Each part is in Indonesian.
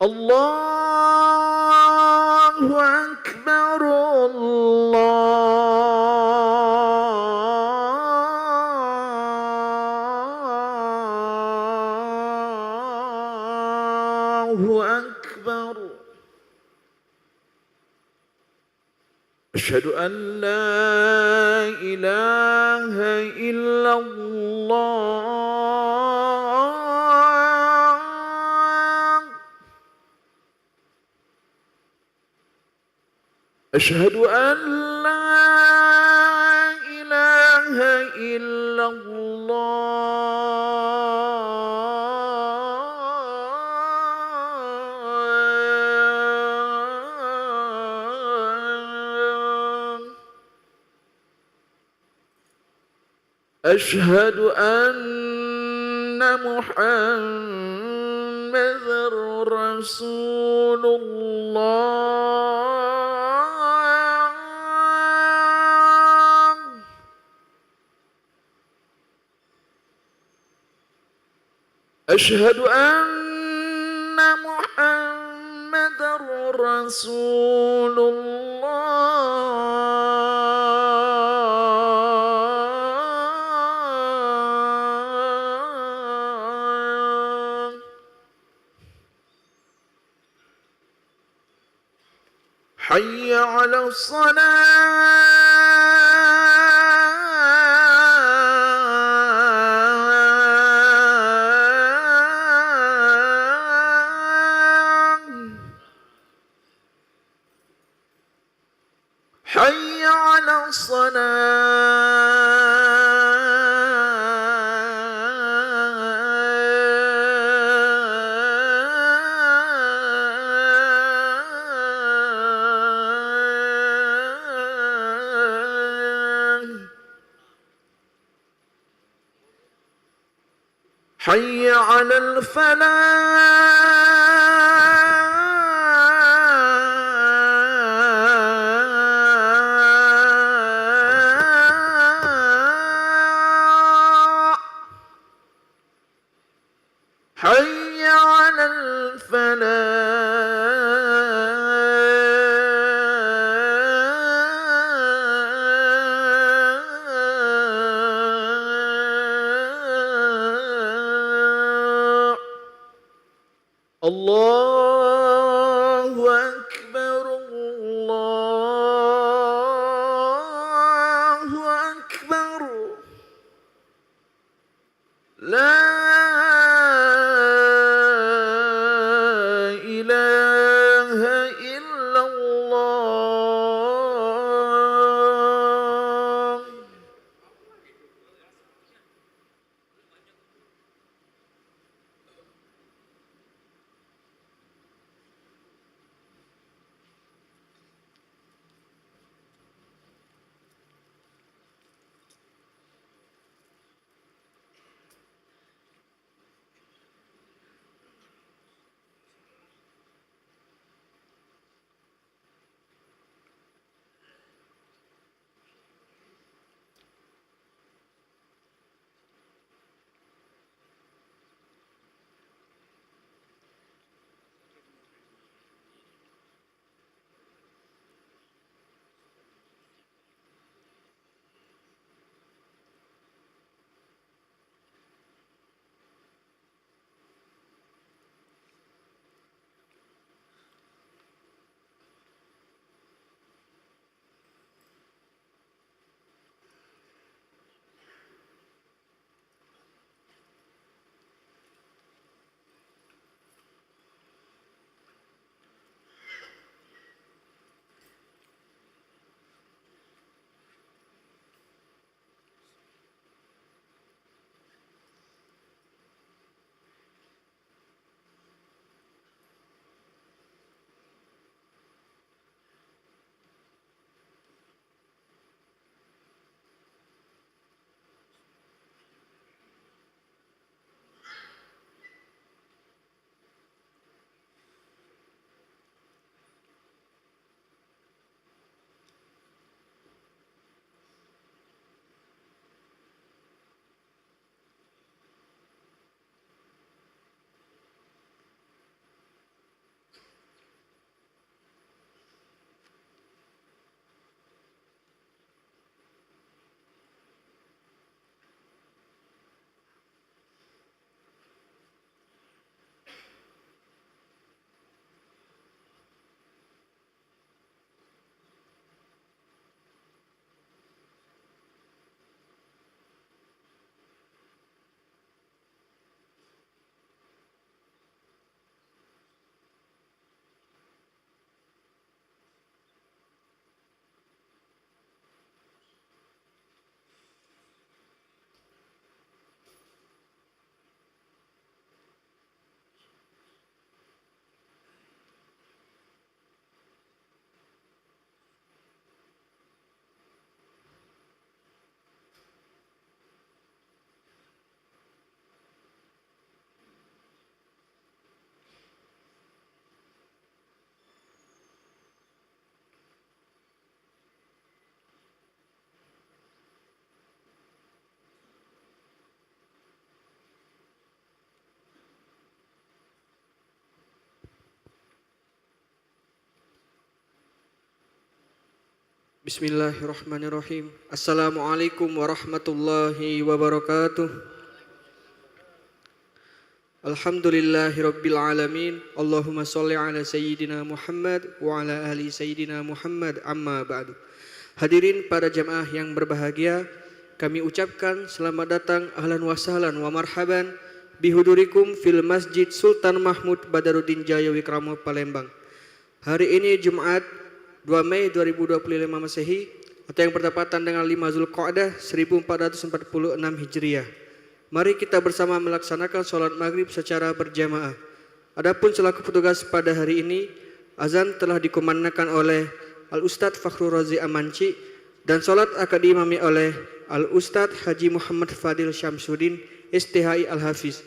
Allahu Akbar, Allahu Akbar. Asyhadu an la ilaha illallah. Asyhadu an la ilaha illallah. Asyhadu anna Muhammadar Rasulullah. Asyhadu anna Muhammadar Rasulullah. Hayya 'alas salah. Hayya 'alas salah. Hayya 'alal falah. Hayya 'alal falah. Allahu Akbar, Allahu Akbar. La ilaha illallah. Bismillahirrahmanirrahim. Assalamualaikum warahmatullahi wabarakatuh. Alhamdulillahirabbil alamin. Allahumma shalli ala sayyidina Muhammad wa ala ali sayyidina Muhammad, amma ba'du. Hadirin para jamaah yang berbahagia, kami ucapkan selamat datang, ahlan wa sahlan wa marhaban bihudurikum fil Masjid Sultan Mahmud Badaruddin Jaya Wikramo Palembang. Hari ini Jumat 2 Mei 2025 Masehi atau yang bertepatan dengan 5 Zulqa'dah 1446 Hijriah. Mari kita bersama melaksanakan sholat maghrib secara berjamaah. Adapun selaku petugas pada hari ini, azan telah dikumandangkan oleh Al-Ustadz Fakhrul Razi Amanci dan sholat akan diimami oleh Al-Ustadz Haji Muhammad Fadil Syamsuddin STHI Al-Hafiz.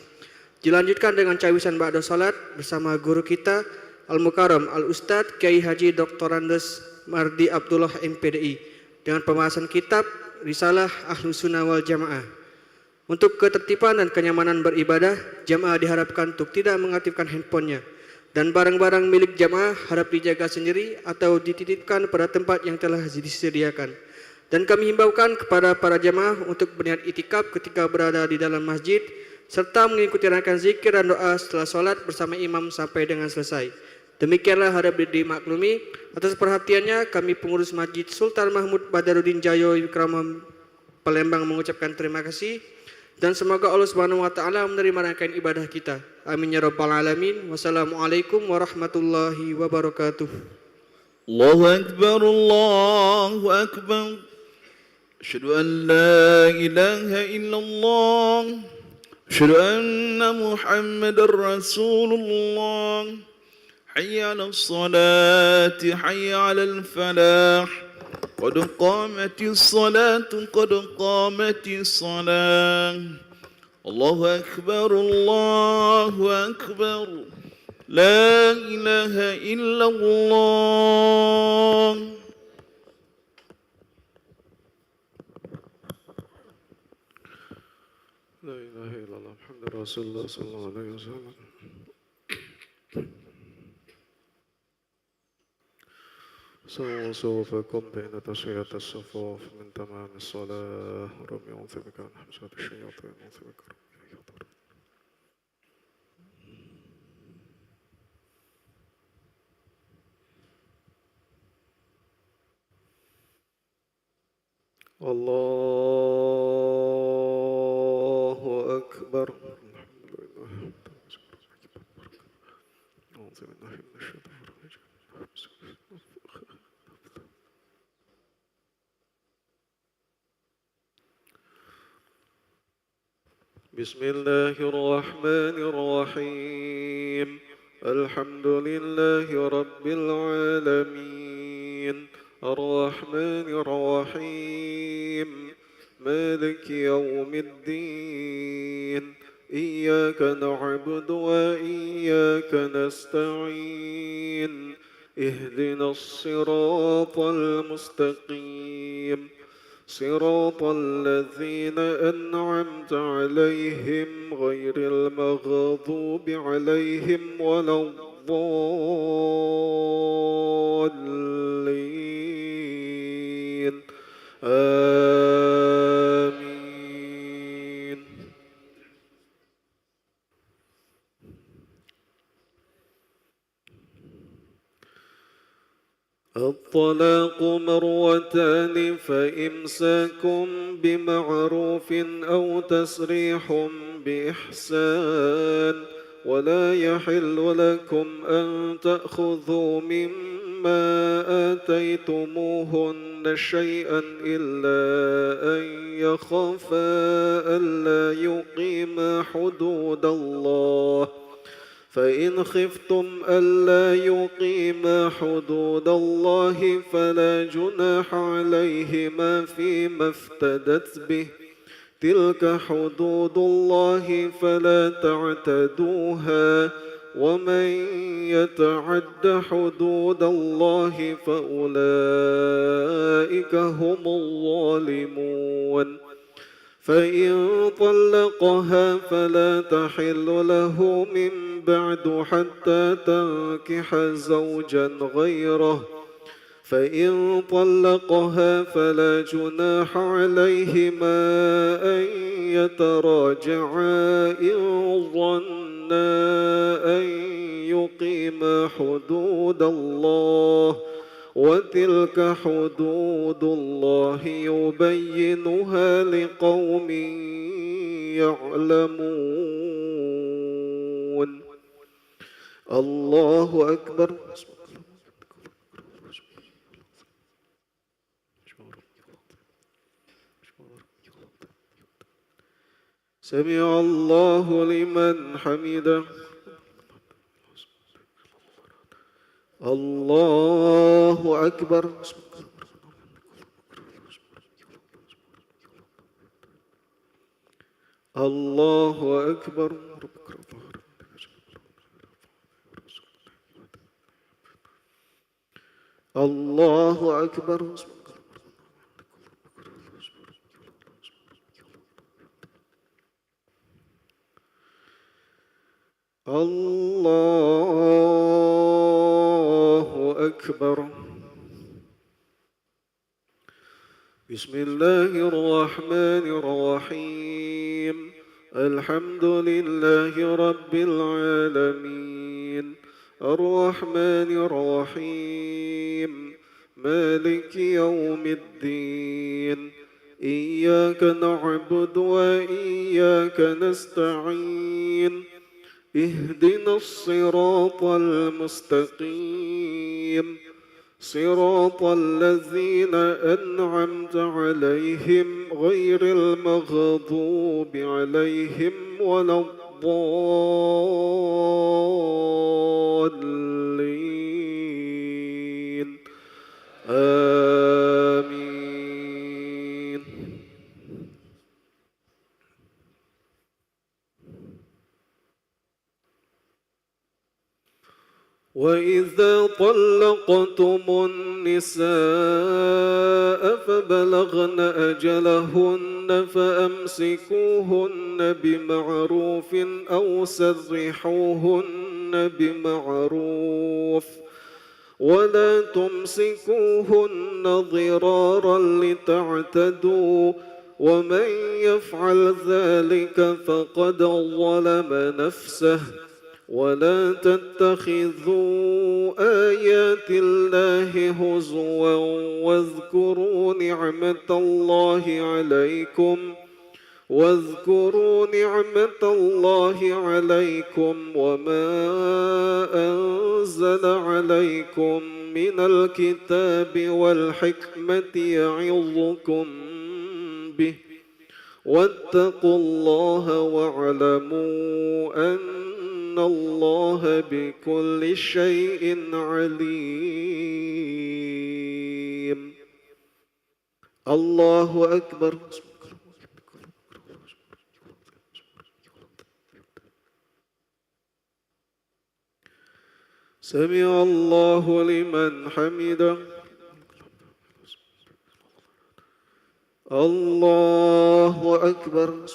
Dilanjutkan dengan cawisan ba'da sholat bersama guru kita Al-Mukarram Al-Ustadz Kiai Haji Dr. Andes Mardi Abdullah MPDI dengan pembahasan kitab Risalah Ahlus Sunnah wal Jamaah. Untuk ketertiban dan kenyamanan beribadah, jamaah diharapkan untuk tidak mengaktifkan handphonenya dan barang-barang milik jamaah harap dijaga sendiri atau dititipkan pada tempat yang telah disediakan. Dan kami himbaukan kepada para jamaah untuk berniat itikaf ketika berada di dalam masjid serta mengikuti rangkaian zikir dan doa setelah sholat bersama imam sampai dengan selesai. Demikianlah harap dimaklumi. Atas perhatiannya kami pengurus Masjid Sultan Mahmud Badaruddin Jaya Wikramo Palembang mengucapkan terima kasih dan semoga Allah Subhanahu wa taala menerima rangkaian ibadah kita. Amin ya rabbal alamin. Wassalamualaikum warahmatullahi wabarakatuh. Allahu akbar, Allahu akbar. Asyhadu an la ilaha illallah. Asyhadu anna Muhammadar Rasulullah. حي على الصلاة حي على الفلاح قد قامت الصلاة قد قامت الصلاة الله أكبر الله أكبر لا إله إلا الله لا إله إلا الله محمد رسول الله صلى الله عليه وسلم. سووا صفوفكم بين تسوية الصفوف من تمام الصلاة. رب يعوذ بك من همزات الشياطين وأعوذ بك رب أن يحضرون. الله أكبر. الحمد لله. أعوذ بالله من الشيطان الرجيم. بسم الله الرحمن الرحيم. الحمد لله رب العالمين الرحمن الرحيم مالك يوم الدين إياك نعبد وإياك نستعين اهدنا الصراط المستقيم صراط الذين أنعمت عليهم غير المغضوب عليهم ولا الضالين آمين. الطلاق مرتان فإمساك بمعروف أو تسريح بإحسان ولا يحل لكم أن تأخذوا مما آتيتموهن شيئا إلا أن يخافا ألا يقيما حدود الله فإن خفتم ألا يقيما حدود الله فلا جناح عليهما فيما افتدت به تلك حدود الله فلا تعتدوها ومن يتعد حدود الله فأولئك هم الظالمون. فإن طلقها فلا تحل له من بعد حتى تنكح زوجا غيره فإن طلقها فلا جناح عليهما أن يتراجعا إن ظنا أن يقيما حدود الله وتلك حدود الله يبينها لقوم يعلمون. الله أكبر. سمع الله لمن حمده. الله أكبر. الله أكبر. الله أكبر. الله أكبر. بسم الله الرحمن الرحيم. الحمد لله رب العالمين الرحمن الرحيم مالك يوم الدين إياك نعبد وإياك نستعين اهدنا الصراط المستقيم صراط الذين أنعمت عليهم غير المغضوب عليهم ولا الضالين آمين. وإذا طلقتم النساء فبلغن أجلهن فأمسكوهن بمعروف أو سرحوهن بمعروف ولا تمسكوهن ضرارا لتعتدوا ومن يفعل ذلك فقد ظلم نفسه ولا تتخذوا آيات الله هزوا واذكروا نعمة الله عليكم وما أنزل عليكم من الكتاب والحكمة يعظكم به واتقوا الله واعلموا أن الله بكل شيء عليم. الله أكبر. سمع الله لمن حمده. الله أكبر.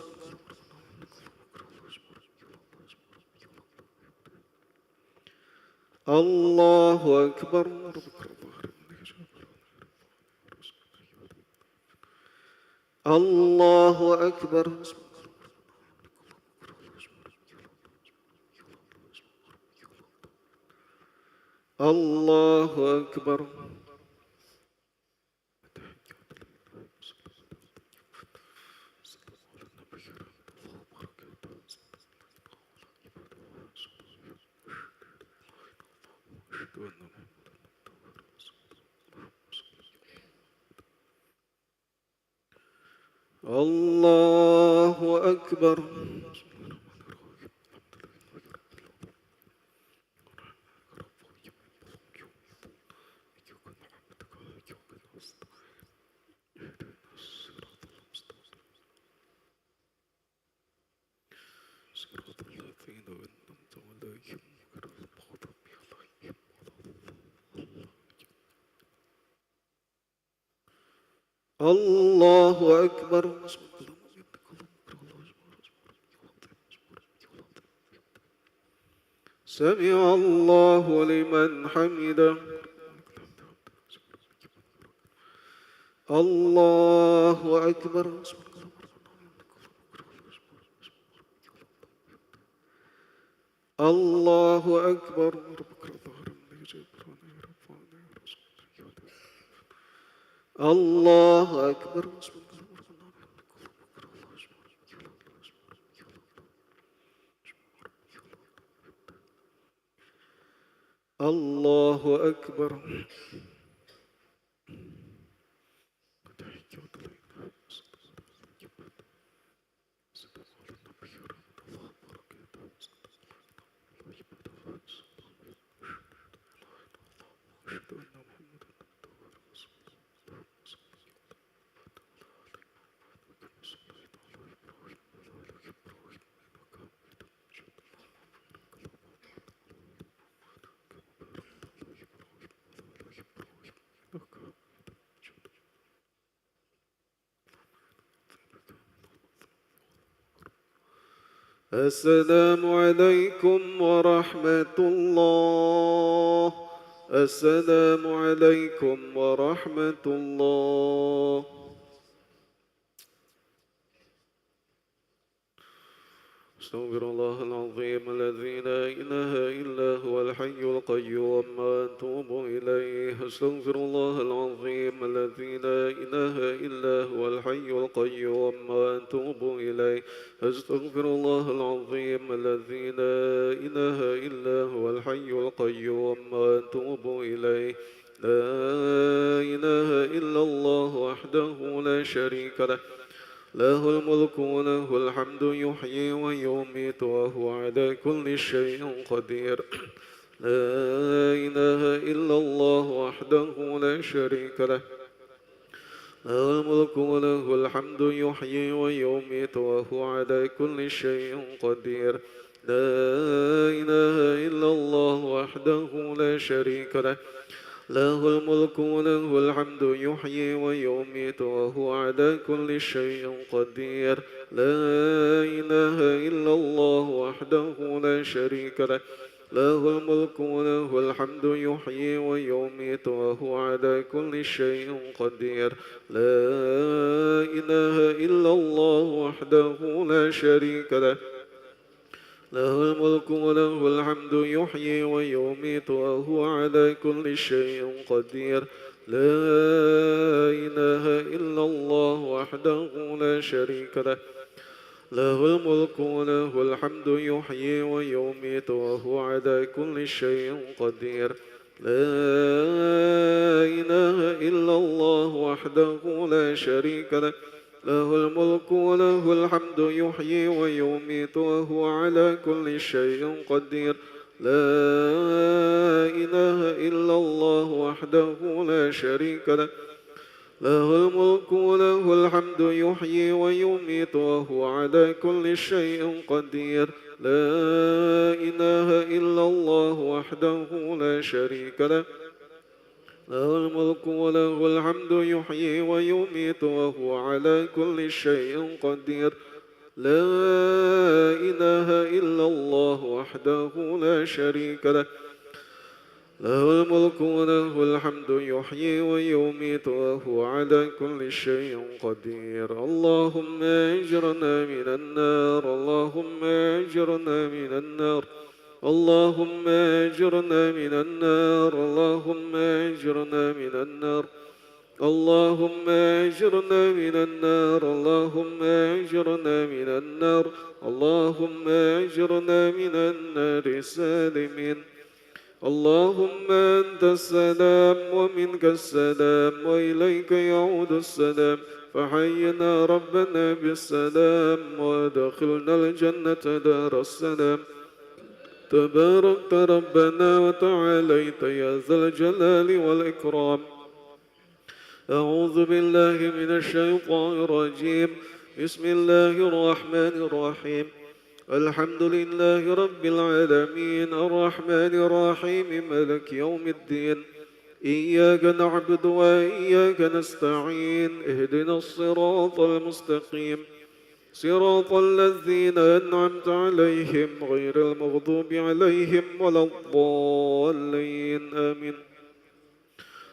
الله أكبر. الله أكبر. الله أكبر. الله أكبر. الله أكبر. سمع الله لمن حمده. الله أكبر الله أكبر الله أكبر الله أكبر السلام عليكم ورحمة الله. السلام عليكم ورحمة الله. أستغفر الله العظيم الذي لا إله إلا هو الحي القيوم وأتوب إليه. أستغفر الله العظيم الذي لا إله إلا هو الحي القيوم وأتوب إليه. أستغفر الله العظيم الذي لا إله إلا هو الحي القيوم وأتوب إليه. لا إله إلا الله وحده لا شريك له، له الملك وله الحمد يحيي ويميت وهو على كل شيء قدير. لا إله إلا الله وحده لا شريك له، له الملك وله الحمد يحيي ويميت وهو على كل شيء قدير. لا إله إلا الله وحده لا شريك له، له الملك وله الحمد يحيي ويميت وهو على كل شيء قدير. لا إله إلا الله وحده لا شريك له، له الملك وله الحمد يحيي ويميت وهو على كل شيء قدير. لا إله إلا الله وحده لا شريك له، له الملك وله الحمد يحيي ويميت وهو على كل شيء قدير. لا إله إلا الله وحده لا شريك له، له الملك وله الحمد يحيي ويميت وهو على كل شيء قدير. لا إله إلا الله وحده لا شريك له، له الملك وله الحمد يحيي ويميت وهو على كل شيء قدير. لا إله إلا الله وحده لا شريك له، له الملك وله الحمد يحيي ويميت وهو على كل شيء قدير. لا إله إلا الله وحده لا شريك له، له الملك وله الحمد يحيي ويميت وهو على كل شيء قدير. لا إله إلا الله وحده لا شريك له، له الملك وله الحمد يحيي ويميت وهو على كل شيء قدير. اللهم أجرنا من النار، اللهم أجرنا من النار، اللهم أجرنا من النار، اللهم أجرنا من النار، اللهم أجرنا من النار، اللهم أجرنا من النار، اللهم أجرنا من النار سالمين. اللهم أنت السلام ومنك السلام وإليك يعود السلام، فحينا ربنا بالسلام وادخلنا الجنة دار السلام. تباركت ربنا وتعاليت يا ذا الجلال والإكرام. أعوذ بالله من الشيطان الرجيم. بسم الله الرحمن الرحيم. الحمد لله رب العالمين الرحمن الرحيم مالك يوم الدين. إياك نعبد وإياك نستعين. اهدنا الصراط المستقيم، صراط الذين أنعمت عليهم غير المغضوب عليهم ولا الضالين. آمين.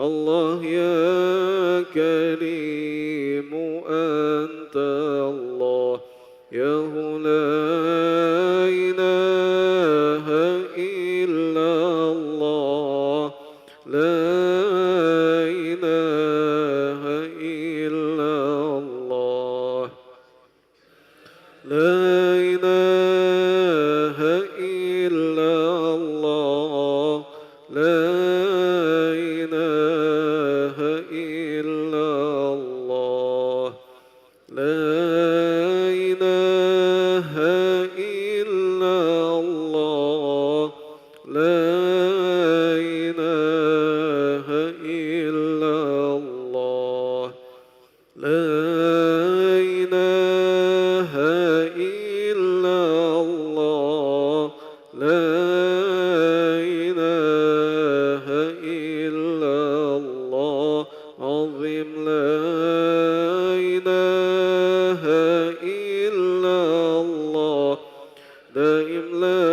الله يا كريم أنت الله يا هو لا إله إلا الله لا إله إلا الله لا إله إلا الله لا إله إلا الله لا إله إلا الله لا إله إلا الله لا إله إلا الله لا إله إلا الله عظيم لا إله إلا الله دائم لا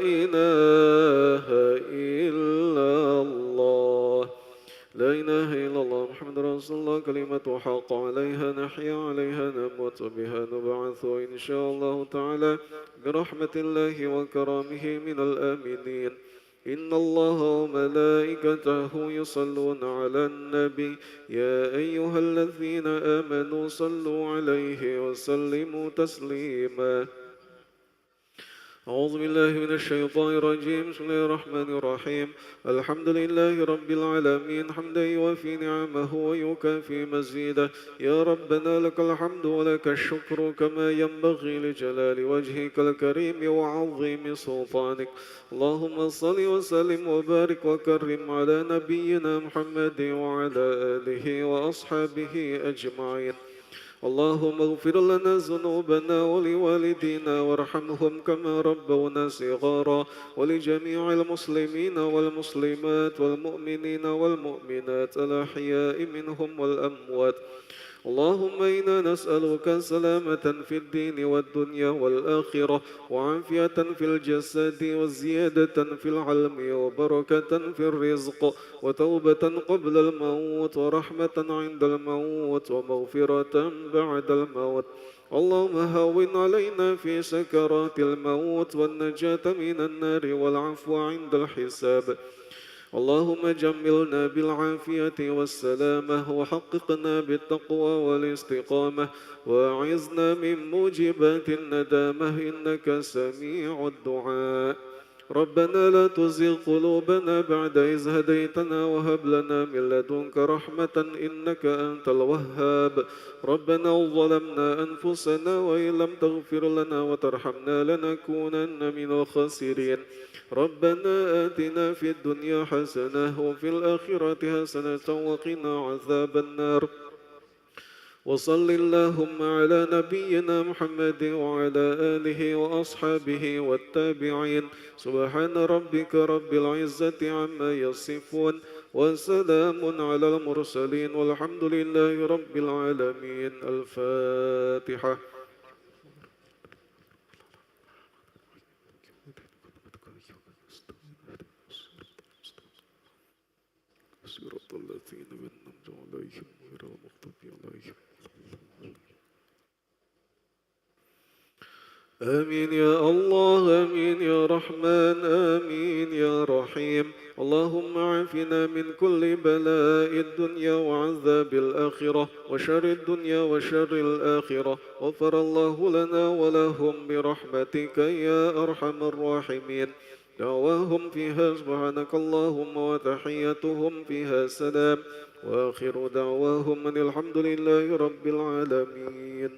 إله إلا الله لا إله إلا الله محمد رسول الله كلمة حق عليها نحيا عليها نموت بها نبعث إن شاء الله تعالى برحمة الله وكرامه من الآمنين إن الله وملائكته يصلون على النبي يا أيها الذين آمنوا صلوا عليه وسلموا تسليما أعوذ بالله من الشيطان الرجيم بسم الله الرحمن الرحيم الحمد لله رب العالمين حمدا يوافي نعمه ويكافي مزيده يا ربنا لك الحمد ولك الشكر كما ينبغي لجلال وجهك الكريم وعظيم سلطانك اللهم صل وسلم وبارك وكرم على نبينا محمد وعلى آله وأصحابه أجمعين اللهم اغفر لنا ذنوبنا ولوالدينا وارحمهم كما ربونا صغارا ولجميع المسلمين والمسلمات والمؤمنين والمؤمنات الأحياء منهم والأموات اللهم إنا نسألك سلامة في الدين والدنيا والآخرة وعافية في الجسد وزيادة في العلم وبركة في الرزق وتوبة قبل الموت ورحمة عند الموت ومغفرة بعد الموت اللهم هون علينا في سكرات الموت والنجاة من النار والعفو عند الحساب اللهم جملنا بالعافية والسلامة وحققنا بالتقوى والاستقامة وأعذنا من موجبات الندامة إنك سميع الدعاء ربنا لا تزغ قلوبنا بعد إذ هديتنا وهب لنا من لدنك رحمة إنك أنت الوهاب ربنا ظلمنا أنفسنا وإن لم تغفر لنا وترحمنا لنكونن من الخاسرين ربنا آتنا في الدنيا حسنة وفي الآخرة حسنة وقنا عذاب النار وصل اللهم على نبينا محمد وعلى آله وأصحابه والتابعين سبحان ربك رب العزة عما يصفون وسلام على المرسلين والحمد لله رب العالمين الفاتحة صراط الذين أنعمت عليهم غير المغضوب عليهم آمين يا الله آمين يا رحمن آمين يا رحيم اللهم عافنا من كل بلاء الدنيا وعذاب الآخرة وشر الدنيا وشر الآخرة غفر الله لنا ولهم برحمتك يا أرحم الراحمين دعواهم فيها سبحانك اللهم وتحيتهم فيها سلام وآخر دعواهم أن الحمد لله رب العالمين.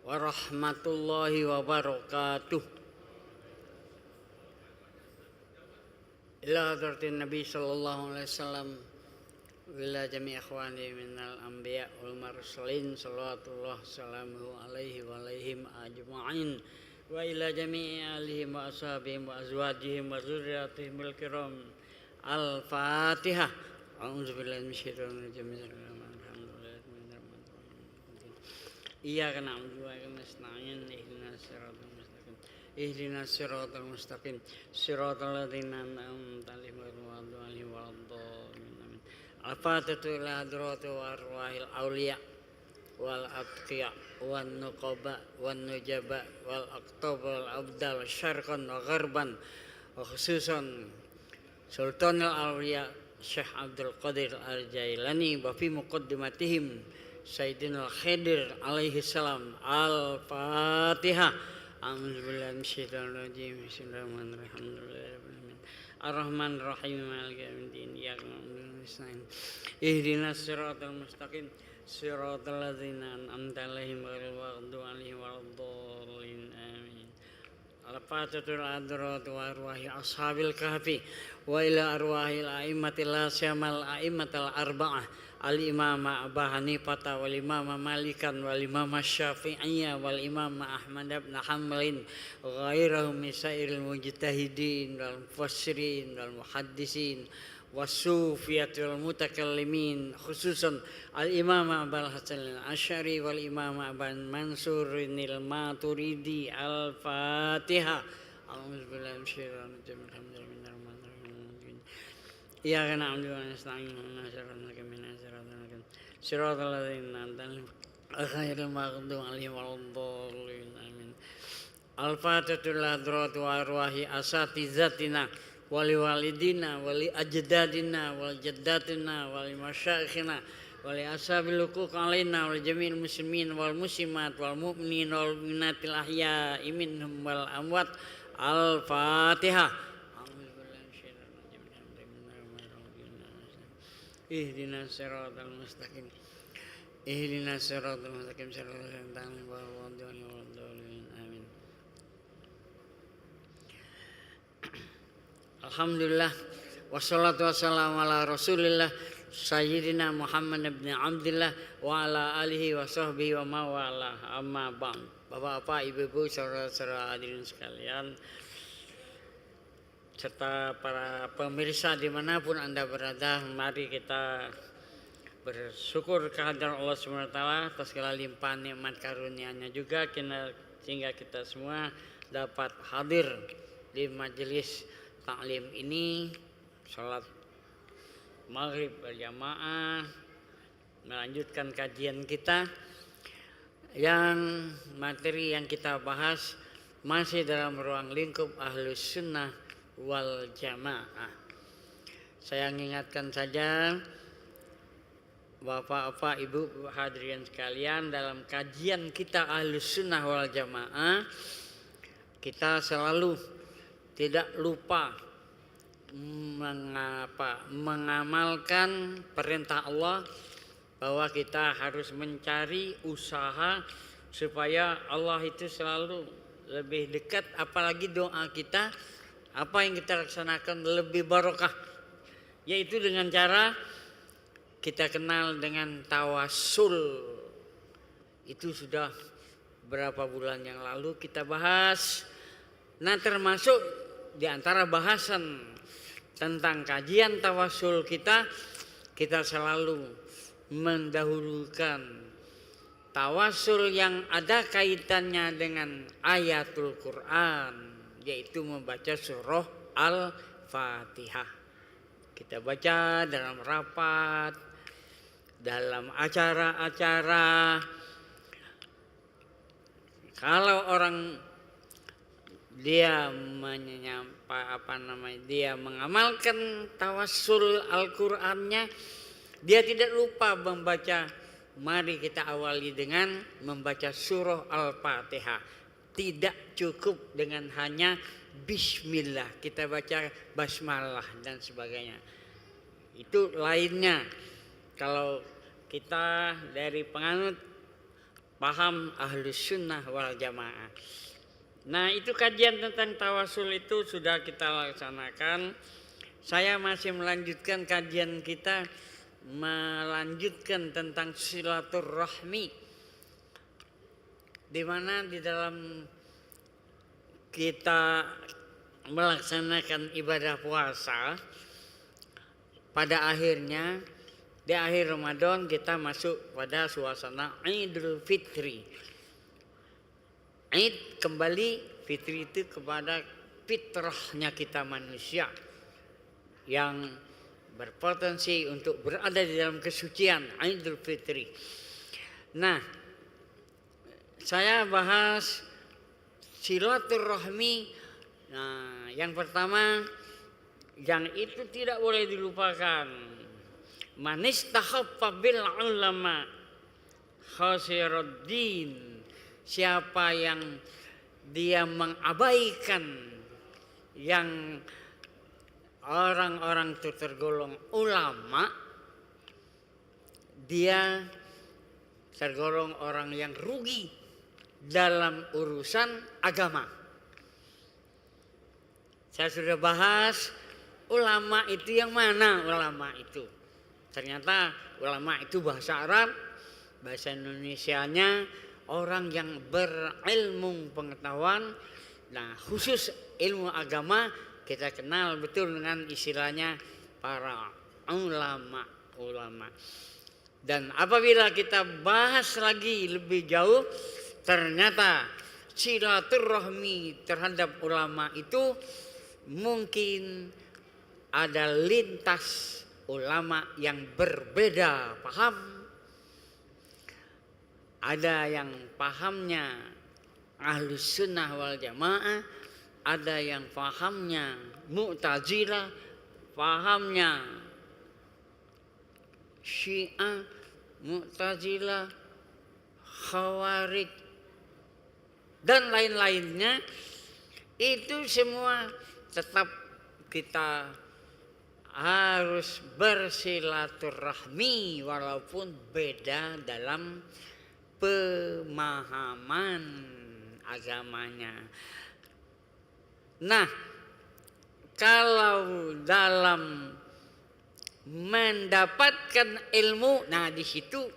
warahmatullahi wabarakatuh. Ila hadratin Nabi sallallahu alaihi wasallam wila jami' ikhwani minal anbiya wal mursalin salawatullah salamuhu alaihi wa alaihim ajma'in wa ila jami'i alihim wa ashabihim wa azwajihim wa zurriyatihim al-kiram. Al-Fatihah. A'udzubillahi minasyaitonir rajim. Iyyaka na'budu wa iyyaka nasta'in. Ihdinas siratal mustaqim. Siratal ladzina an'amta 'alaihim ghairil maghdubi 'alaihim waladdallin. Al-Fatihatu ila hadrati wa arwahil awliya wal atqiya wan nuqaba wan nujaba wal aqtab wal abdal syarqan wa gharban wa khususan Sultanul Awliya Syekh Abdul Qadir Al-Jailani wa fi muqaddimatihim Sayyidina Al-Khidir alaihi salam. Al-Fatihah. A'udzubillahi minasyaitonir rajim. Bismillahirrahmanirrahim. Ar-Rahmanir Rahim. Maliki yaumiddin. Iyyaka na'budu wa nasta'in. Ihdinas siratal mustaqim. Siratal ladzina an'amta 'alaihim ghairil maghdubi 'alaihim waladdallin. Amin. Al-Fatihah al-adrat wa arwahi ashabil kahfi wa ila arwahil a'immatil asyamal a'immatal arba'ah al-imam Abu Hanifah wal imam Malikan wal imam Syafi'iyah wal imam Ahmad bin Hanbal ghairahum misairil mujtahidin wal mufassirin wal muhaddisin wasufiyat wal mutakallimin khususan al-imam Abul Hasan al-Asy'ari wal imam Abu Mansur al-Maturidi. Al-Fatihah. A'udzubillahi minasyaitonir rajim. Bismillahirrahmanirrahim. Iyyaka na'budu wa nasta'in. Siratal ladzina an'amta 'alaihim ghairil maghdubi 'alaihim waladdallin. Amin. Al-Fatihatul hadrat wa arwahi asatizatina wali walidina wali ajdadina wal jaddatina wali masyayikhina wali ashabil huquq alaina wal jami'il muslimin wal muslimat wal mu'minin wal mu'minatil ahya'i minhum wal amwat. Al-Fatihah. Ihdinas siratal mustaqim. Ihdinas siratal mustaqim. Siratal ladzina an'amta 'alaihim waladdallin. Amin. Alhamdulillah wassalatu wassalamu ala Rasulillah Sayyidina Muhammad ibn Abdillah wa ala alihi wa sahbihi wa mawala. Amma ba'd. Bapak-bapak, ibu-ibu, saudara-saudara hadirin sekalian, serta para pemirsa dimanapun Anda berada, mari kita bersyukur kehadiran Allah SWT atas segala limpahan nikmat karunia-Nya juga sehingga kita semua dapat hadir di majelis taklim ini, salat maghrib berjamaah, melanjutkan kajian kita yang materi yang kita bahas masih dalam ruang lingkup Ahlus Sunnah wal Jamaah. Saya mengingatkan saja Bapak-bapak, Ibu hadirin sekalian, dalam kajian kita Ahlus Sunnah wal Jamaah kita selalu tidak lupa mengamalkan perintah Allah bahwa kita harus mencari usaha supaya Allah itu selalu lebih dekat, apalagi doa kita apa yang kita laksanakan lebih barokah, yaitu dengan cara kita kenal dengan tawassul. Itu sudah berapa bulan yang lalu kita bahas. Nah, termasuk di antara bahasan tentang kajian tawassul kita selalu mendahulukan tawassul yang ada kaitannya dengan ayatul Quran, yaitu membaca surah Al-Fatihah. Kita baca dalam rapat, dalam acara-acara. Kalau orang dia dia mengamalkan tawassul Al-Qur'annya, dia tidak lupa membaca. Mari kita awali dengan membaca surah Al-Fatihah. Tidak cukup dengan hanya bismillah, kita baca basmalah dan sebagainya. Itu lainnya. Kalau kita dari penganut paham Ahlus Sunnah wal Jamaah. Nah, itu kajian tentang tawasul itu sudah kita laksanakan. Saya masih melanjutkan kajian kita, melanjutkan tentang silaturahmi, di mana di dalam kita melaksanakan ibadah puasa, pada akhirnya di akhir Ramadan kita masuk pada suasana Idul Fitri. Id kembali, fitri itu kepada fitrahnya kita manusia yang berpotensi untuk berada di dalam kesucian, Idul Fitri. Nah, saya bahas silaturahmi. Nah, yang pertama yang itu tidak boleh dilupakan. Manistahaffa bil ulama khasiruddin. Siapa yang dia mengabaikan yang orang-orang itu tergolong ulama, dia tergolong orang yang rugi dalam urusan agama. Saya sudah bahas ulama itu yang mana ulama itu. Ternyata ulama itu bahasa Arab, bahasa Indonesianya orang yang berilmu pengetahuan. Nah, khusus ilmu agama kita kenal betul dengan istilahnya para ulama. Dan apabila kita bahas lagi lebih jauh, ternyata silaturahmi terhadap ulama itu mungkin ada lintas ulama yang berbeda paham. Ada yang pahamnya Ahlus Sunnah wal Jamaah, ada yang pahamnya Mu'tazilah, pahamnya Syiah, Mu'tazilah, Khawarij, dan lain-lainnya. Itu semua tetap kita harus bersilaturahmi walaupun beda dalam pemahaman agamanya. Nah, kalau dalam mendapatkan ilmu, nah di situ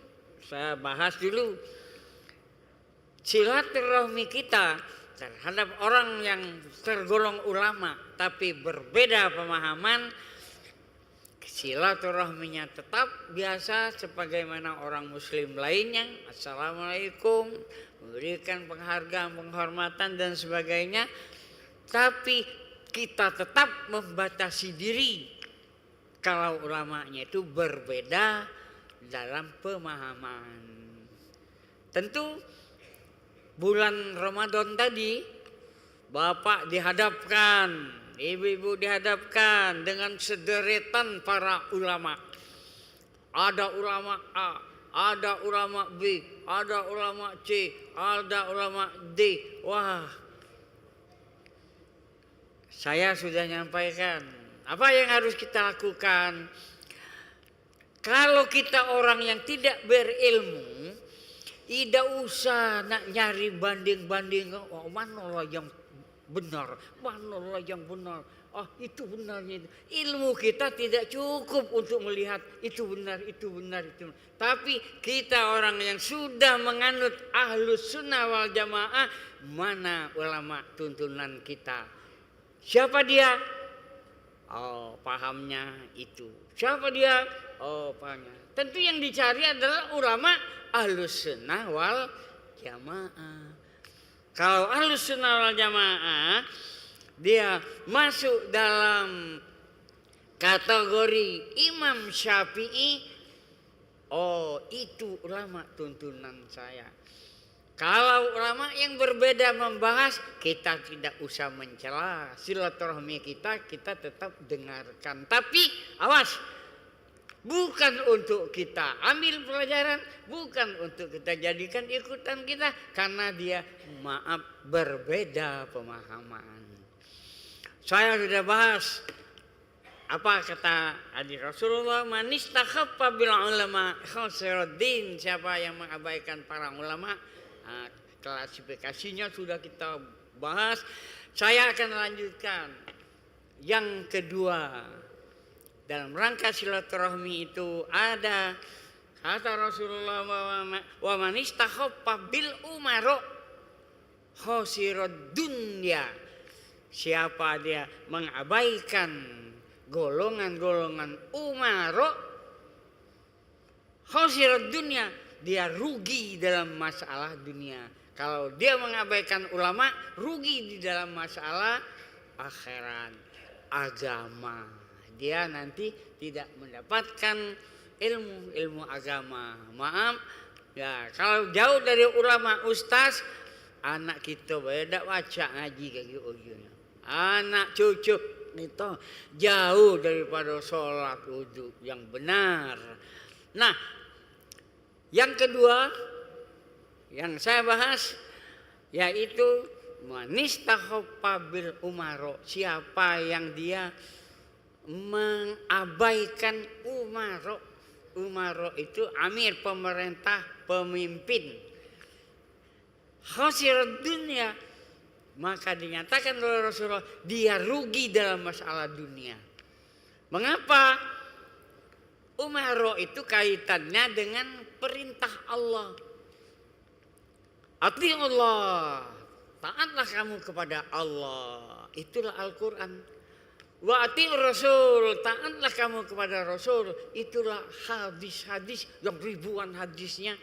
saya bahas dulu silaturahmi kita terhadap orang yang tergolong ulama tapi berbeda pemahaman. Silaturahminya tetap biasa sebagaimana orang muslim lainnya, assalamualaikum, memberikan penghargaan, penghormatan dan sebagainya. Tapi kita tetap membatasi diri kalau ulamanya itu berbeda dalam pemahaman. Tentu bulan Ramadan tadi Bapak dihadapkan, ibu-ibu dihadapkan dengan sederetan para ulama. Ada ulama A, ada ulama B, ada ulama C, ada ulama D. Wah, saya sudah nyampaikan apa yang harus kita lakukan. Kalau kita orang yang tidak berilmu, tidak usah nak nyari banding-banding. Oh, manalah yang benar, manalah yang benar. Itu benarnya. Ilmu kita tidak cukup untuk melihat itu benar, itu benar, itu benar. Tapi kita orang yang sudah menganut Ahlus Sunnah wal Jamaah, mana ulama tuntunan kita? Siapa dia? Oh, pahamnya itu. Siapa dia? Oh, pahamnya. Tentu yang dicari adalah ulama Ahlus Sunnah wal Jamaah. Kalau Ahlus Sunnah wal Jamaah dia masuk dalam kategori Imam Syafi'i, oh itu ulama tuntunan saya. Kalau ulama yang berbeda membahas, kita tidak usah mencela. Silaturahmi kita tetap dengarkan. Tapi awas, bukan untuk kita ambil pelajaran, bukan untuk kita jadikan ikutan kita, karena dia maaf berbeda pemahaman. Saya sudah bahas Apa kata hadis Rasulullah, manistakhaffa bil ulama khasiruddin, siapa yang mengabaikan para ulama. Nah, klasifikasinya sudah kita bahas. Saya akan lanjutkan yang kedua. Dalam rangka silaturahmi itu ada kata Rasulullah, wa man istakhaffa bil umaro khasirad dunya. Siapa dia mengabaikan golongan-golongan umaro khasirad dunya, dia rugi dalam masalah dunia. Kalau dia mengabaikan ulama, rugi di dalam masalah akhirat, agama. Dia nanti tidak mendapatkan ilmu agama. Maaf ya, kalau jauh dari ulama ustaz, anak kita beda baca ngaji kayak gitu. Anak cucu itu jauh daripada sholat wudu yang benar. Nah, yang kedua yang saya bahas yaitu manistakhaffa bil umaro, siapa yang dia mengabaikan umaro. Umaro itu amir, pemerintah, pemimpin. Khasirad dunya, maka dinyatakan oleh Rasulullah dia rugi dalam masalah dunia. Mengapa? Umaro itu kaitannya dengan perintah Allah. Atiullah, taatlah kamu kepada Allah. Itulah Al-Quran. Wa atiur Rasul, taatlah kamu kepada Rasul. Itulah hadis-hadis yang ribuan hadisnya.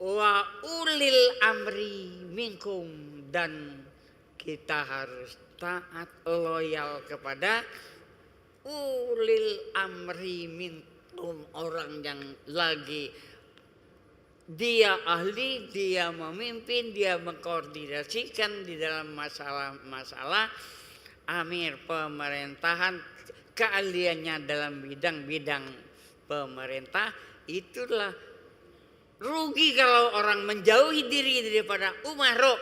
Wa ulil amri minkum, dan kita harus taat loyal kepada ulil amri minkum, orang yang lagi dia ahli, dia memimpin, dia mengkoordinasikan di dalam masalah-masalah amir pemerintahan, keahliannya dalam bidang-bidang pemerintah. Itulah rugi kalau orang menjauhi diri daripada umaro,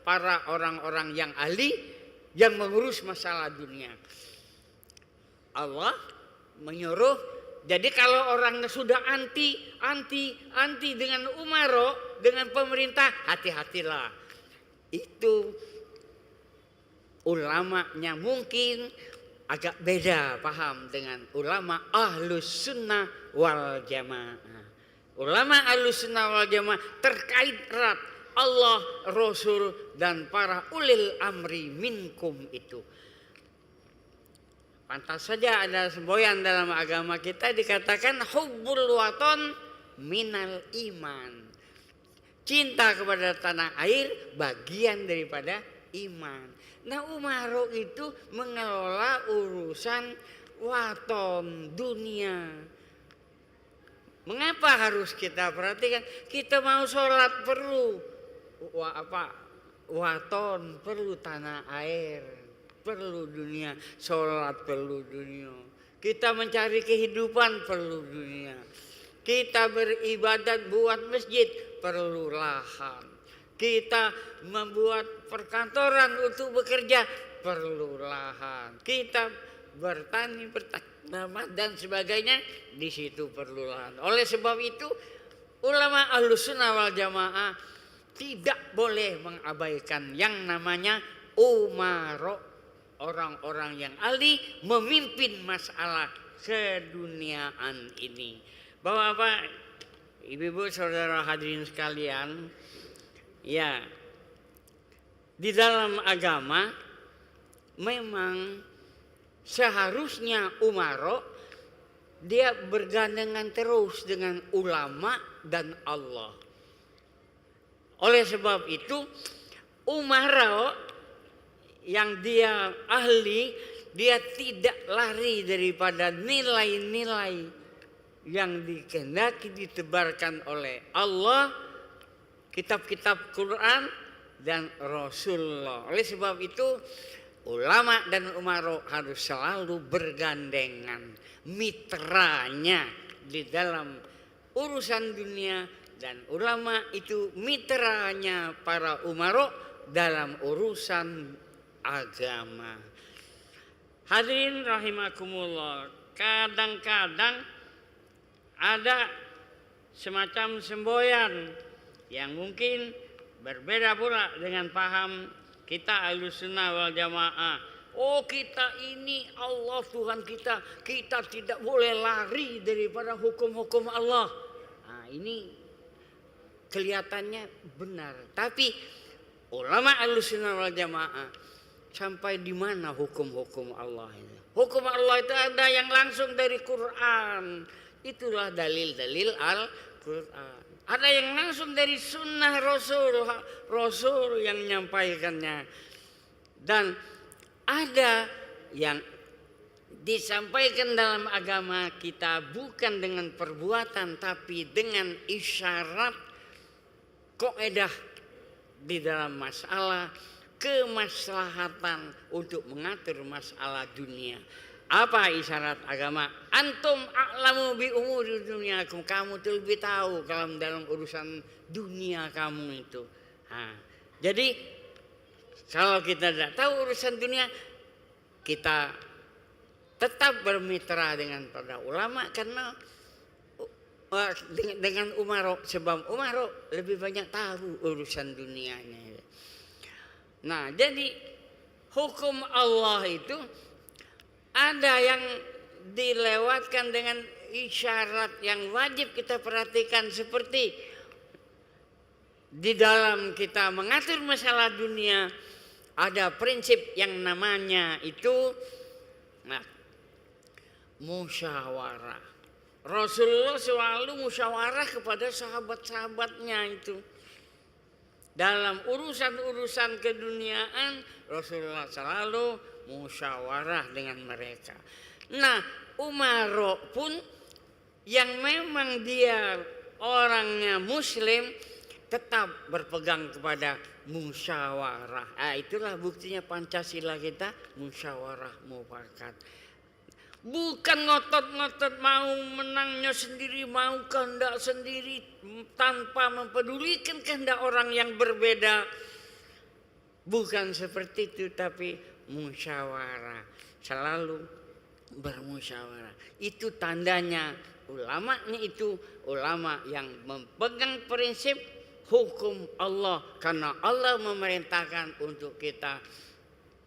para orang-orang yang ahli yang mengurus masalah dunia. Allah menyuruh, jadi kalau orang sudah anti dengan umaro, dengan pemerintah, hati-hatilah. Itu ulamanya mungkin agak beda paham dengan ulama ahlus sunnah wal jamaah. Ulama ahlus sunnah wal jamaah terkait erat Allah, Rasul, dan para ulil amri minkum itu. Pantas saja ada semboyan dalam agama kita dikatakan hubbul waton minal iman. Cinta kepada tanah air bagian daripada iman. Nah, umaro itu mengelola urusan waton dunia. Mengapa harus kita perhatikan? Kita mau sholat perlu waton, perlu tanah air, perlu dunia. Sholat perlu dunia. Kita mencari kehidupan perlu dunia. Kita beribadat buat masjid perlu lahan. Kita membuat perkantoran untuk bekerja perlu lahan. Kita bertani, bertanam dan sebagainya, di situ perlu lahan. Oleh sebab itu ulama Ahlus Sunnah wal Jamaah tidak boleh mengabaikan yang namanya umaro, orang-orang yang ahli memimpin masalah keduniaan ini. Bapak-bapak, ibu-ibu, saudara hadirin sekalian, ya, di dalam agama memang seharusnya umaro dia bergandengan terus dengan ulama dan Allah. Oleh sebab itu umaro yang dia ahli, dia tidak lari daripada nilai-nilai yang dikehendaki ditebarkan oleh Allah, kitab-kitab Quran dan Rasulullah. Oleh sebab itu ulama dan umaro harus selalu bergandengan, mitranya di dalam urusan dunia, dan ulama itu mitranya para umaro dalam urusan agama. Hadirin rahimakumullah, kadang-kadang ada semacam semboyan yang mungkin berbeda pula dengan paham kita Ahlussunnah wal Jamaah. Oh, kita ini Allah Tuhan kita tidak boleh lari daripada hukum-hukum Allah. Nah, ini kelihatannya benar, tapi ulama Ahlussunnah wal Jamaah sampai di mana hukum-hukum Allah itu? Hukum Allah itu ada yang langsung dari Quran. Itulah dalil-dalil Al-Quran. Ada yang langsung dari sunnah Rasul yang menyampaikannya. Dan ada yang disampaikan dalam agama kita bukan dengan perbuatan tapi dengan isyarat kaidah di dalam masalah kemaslahatan untuk mengatur masalah dunia. Apa isyarat agama? Antum a'lamu bi umuri dunyakum, kamu tuh lebih tahu kalau dalam urusan dunia kamu itu. Nah, jadi kalau kita tidak tahu urusan dunia, kita tetap bermitra dengan para ulama karena dengan umaro, sebab umaro lebih banyak tahu urusan dunianya. Nah, jadi hukum Allah itu ada yang dilewatkan dengan isyarat yang wajib kita perhatikan, seperti di dalam kita mengatur masalah dunia ada prinsip yang namanya itu musyawarah. Rasulullah selalu musyawarah kepada sahabat-sahabatnya itu. Dalam urusan-urusan keduniaan Rasulullah selalu musyawarah dengan mereka. Nah, Umar pun yang memang dia orangnya muslim tetap berpegang kepada musyawarah. Nah, itulah buktinya Pancasila kita musyawarah mufakat. Bukan ngotot-ngotot mau menangnya sendiri, mau kehendak sendiri tanpa mempedulikan kehendak orang yang berbeda. Bukan seperti itu, tapi musyawarah, selalu bermusyawarah. Itu tandanya ulamanya itu ulama yang memegang prinsip hukum Allah, karena Allah memerintahkan untuk kita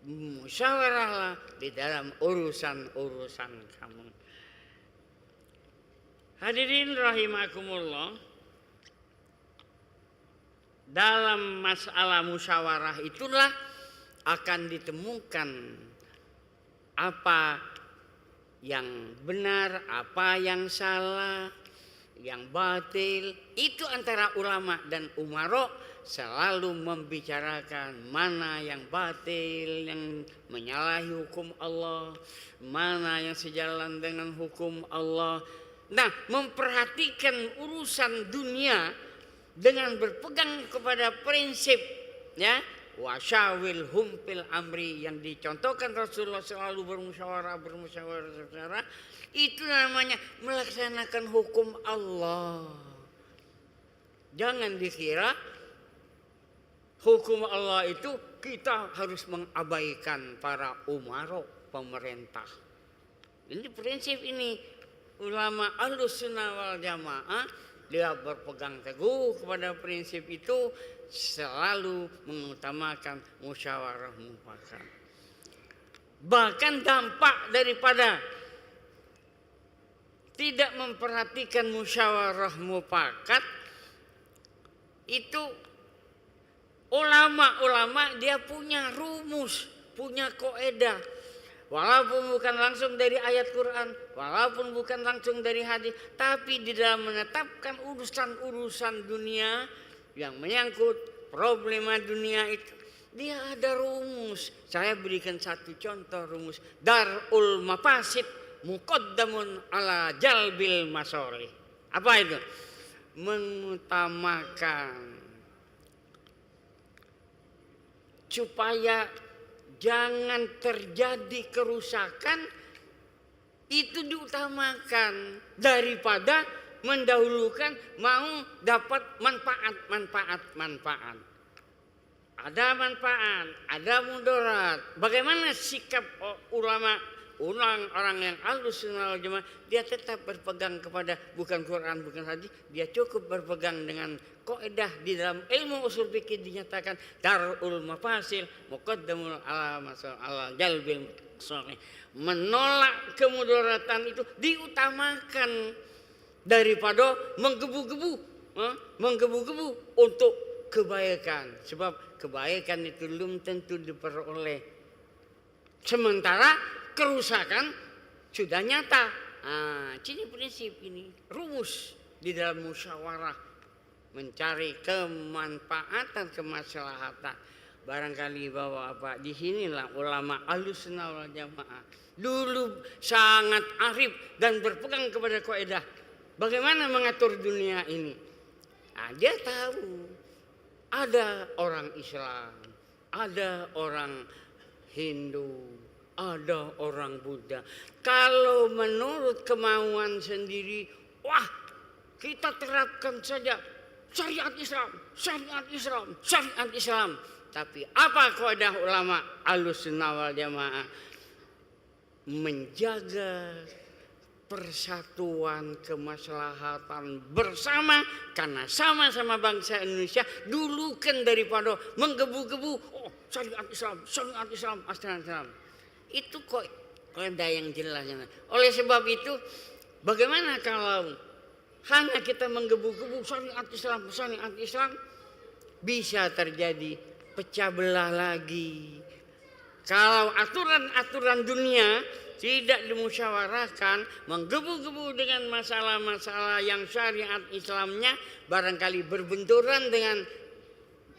musyawarahlah di dalam urusan-urusan kamu. Hadirin rahimakumullah, dalam masalah musyawarah itulah akan ditemukan apa yang benar, apa yang salah, yang batil. Itu antara ulama dan umaro selalu membicarakan mana yang batil, yang menyalahi hukum Allah, mana yang sejalan dengan hukum Allah. Nah, memperhatikan urusan dunia dengan berpegang kepada prinsip ya wasyawil humpil amri yang dicontohkan Rasulullah, selalu bermusyawarah, itu namanya melaksanakan hukum Allah. Jangan dikira hukum Allah itu kita harus mengabaikan para umaro, pemerintah. Ini prinsip ini ulama Ahlussunnah wal Jamaah, dia berpegang teguh kepada prinsip itu, selalu mengutamakan musyawarah mufakat. Bahkan dampak daripada tidak memperhatikan musyawarah mufakat itu, ulama-ulama dia punya rumus, punya kaidah. Walaupun bukan langsung dari ayat Quran, walaupun bukan langsung dari hadis, tapi di dalam menetapkan urusan-urusan dunia yang menyangkut problema dunia itu, dia ada rumus. Saya berikan satu contoh rumus. Darul mafasid muqaddamun ala jalbil masolih. Apa itu? Mengutamakan supaya jangan terjadi kerusakan, itu diutamakan daripada mendahulukan mau dapat manfaat. ada manfaat, ada mudarat. Bagaimana sikap ulama, orang yang Ahlus Sunnah wal Jamaah? Dia tetap berpegang kepada bukan Quran, bukan hadis. Dia cukup berpegang dengan kaidah di dalam ilmu usul fikih dinyatakan darul mafasil muqaddamul ala jalbil shalih. Menolak kemudaratan itu diutamakan daripada menggebu-gebu untuk kebaikan. Sebab kebaikan itu belum tentu diperoleh, sementara kerusakan sudah nyata. Ini prinsip, ini rumus di dalam musyawarah mencari kemanfaatan, kemaslahatan. Barangkali bahwa apa di sinilah ulama Ahlus Sunnah wal Jamaah dulu sangat arif dan berpegang kepada kaidah bagaimana mengatur dunia ini. Dia tahu ada orang Islam, ada orang Hindu, ada orang Buddha. Kalau menurut kemauan sendiri, wah kita terapkan saja syariat Islam, syariat Islam, syariat Islam. Tapi apa kaidah ulama Ahlus Sunnah wal Jamaah? Menjaga persatuan, kemaslahatan bersama karena sama-sama bangsa Indonesia. Dulu kan daripada menggebu-gebu, syariat Islam, syariat Islam, syariat Islam. Itu kok kaidah yang jelas. Oleh sebab itu, bagaimana kalau hanya kita menggebu-gebu syariat Islam, syariat Islam, bisa terjadi pecah belah lagi. Kalau aturan-aturan dunia tidak dimusyawarahkan, menggebu-gebu dengan masalah-masalah yang syariat Islamnya barangkali berbenturan dengan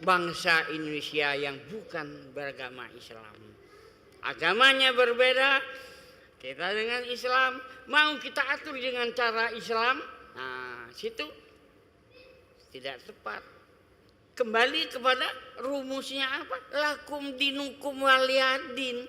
bangsa Indonesia yang bukan beragama Islam. Agamanya berbeda, kita dengan Islam, mau kita atur dengan cara Islam, situ tidak tepat. Kembali kepada rumusnya apa? Lakum dinukum waliyadin.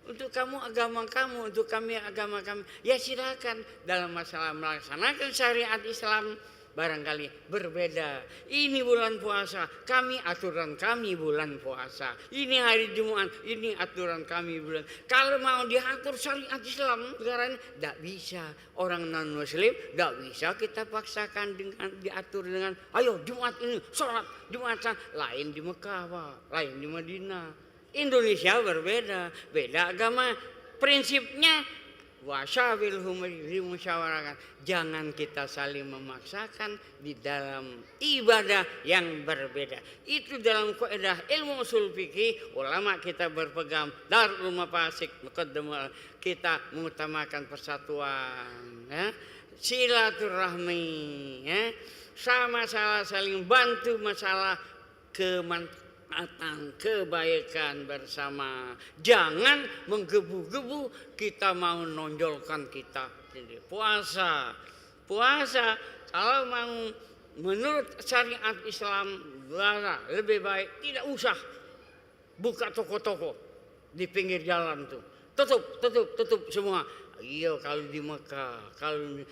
Untuk kamu agama kamu, untuk kami agama kami. Ya silakan dalam masalah melaksanakan syariat Islam barangkali berbeda. Ini bulan puasa, kami aturan kami bulan puasa. Ini hari Jumat, ini aturan kami bulan. Kalau mau diatur syariat Islam sekarang tidak bisa. Orang non Muslim tidak bisa kita paksakan dengan diatur dengan ayo Jumat ini sholat Jumat lain di Mekah, lain di Madinah. Indonesia berbeda, beda agama. Prinsipnya wasyawirhum dimusyawarahkan. Jangan kita saling memaksakan di dalam ibadah yang berbeda. Itu dalam kaidah ilmu usul fikih ulama kita berpegang darul mafasik muqaddamah, kita mengutamakan persatuan, silaturahmi, sama-sama saling bantu masalah kebaikan bersama. Jangan menggebu-gebu kita mau nonjolkan kita. Jadi puasa kalau mau menurut syariat Islam lebih baik tidak usah buka toko-toko di pinggir jalan tuh. Tutup semua. Iya kalau di Mekah, kalau di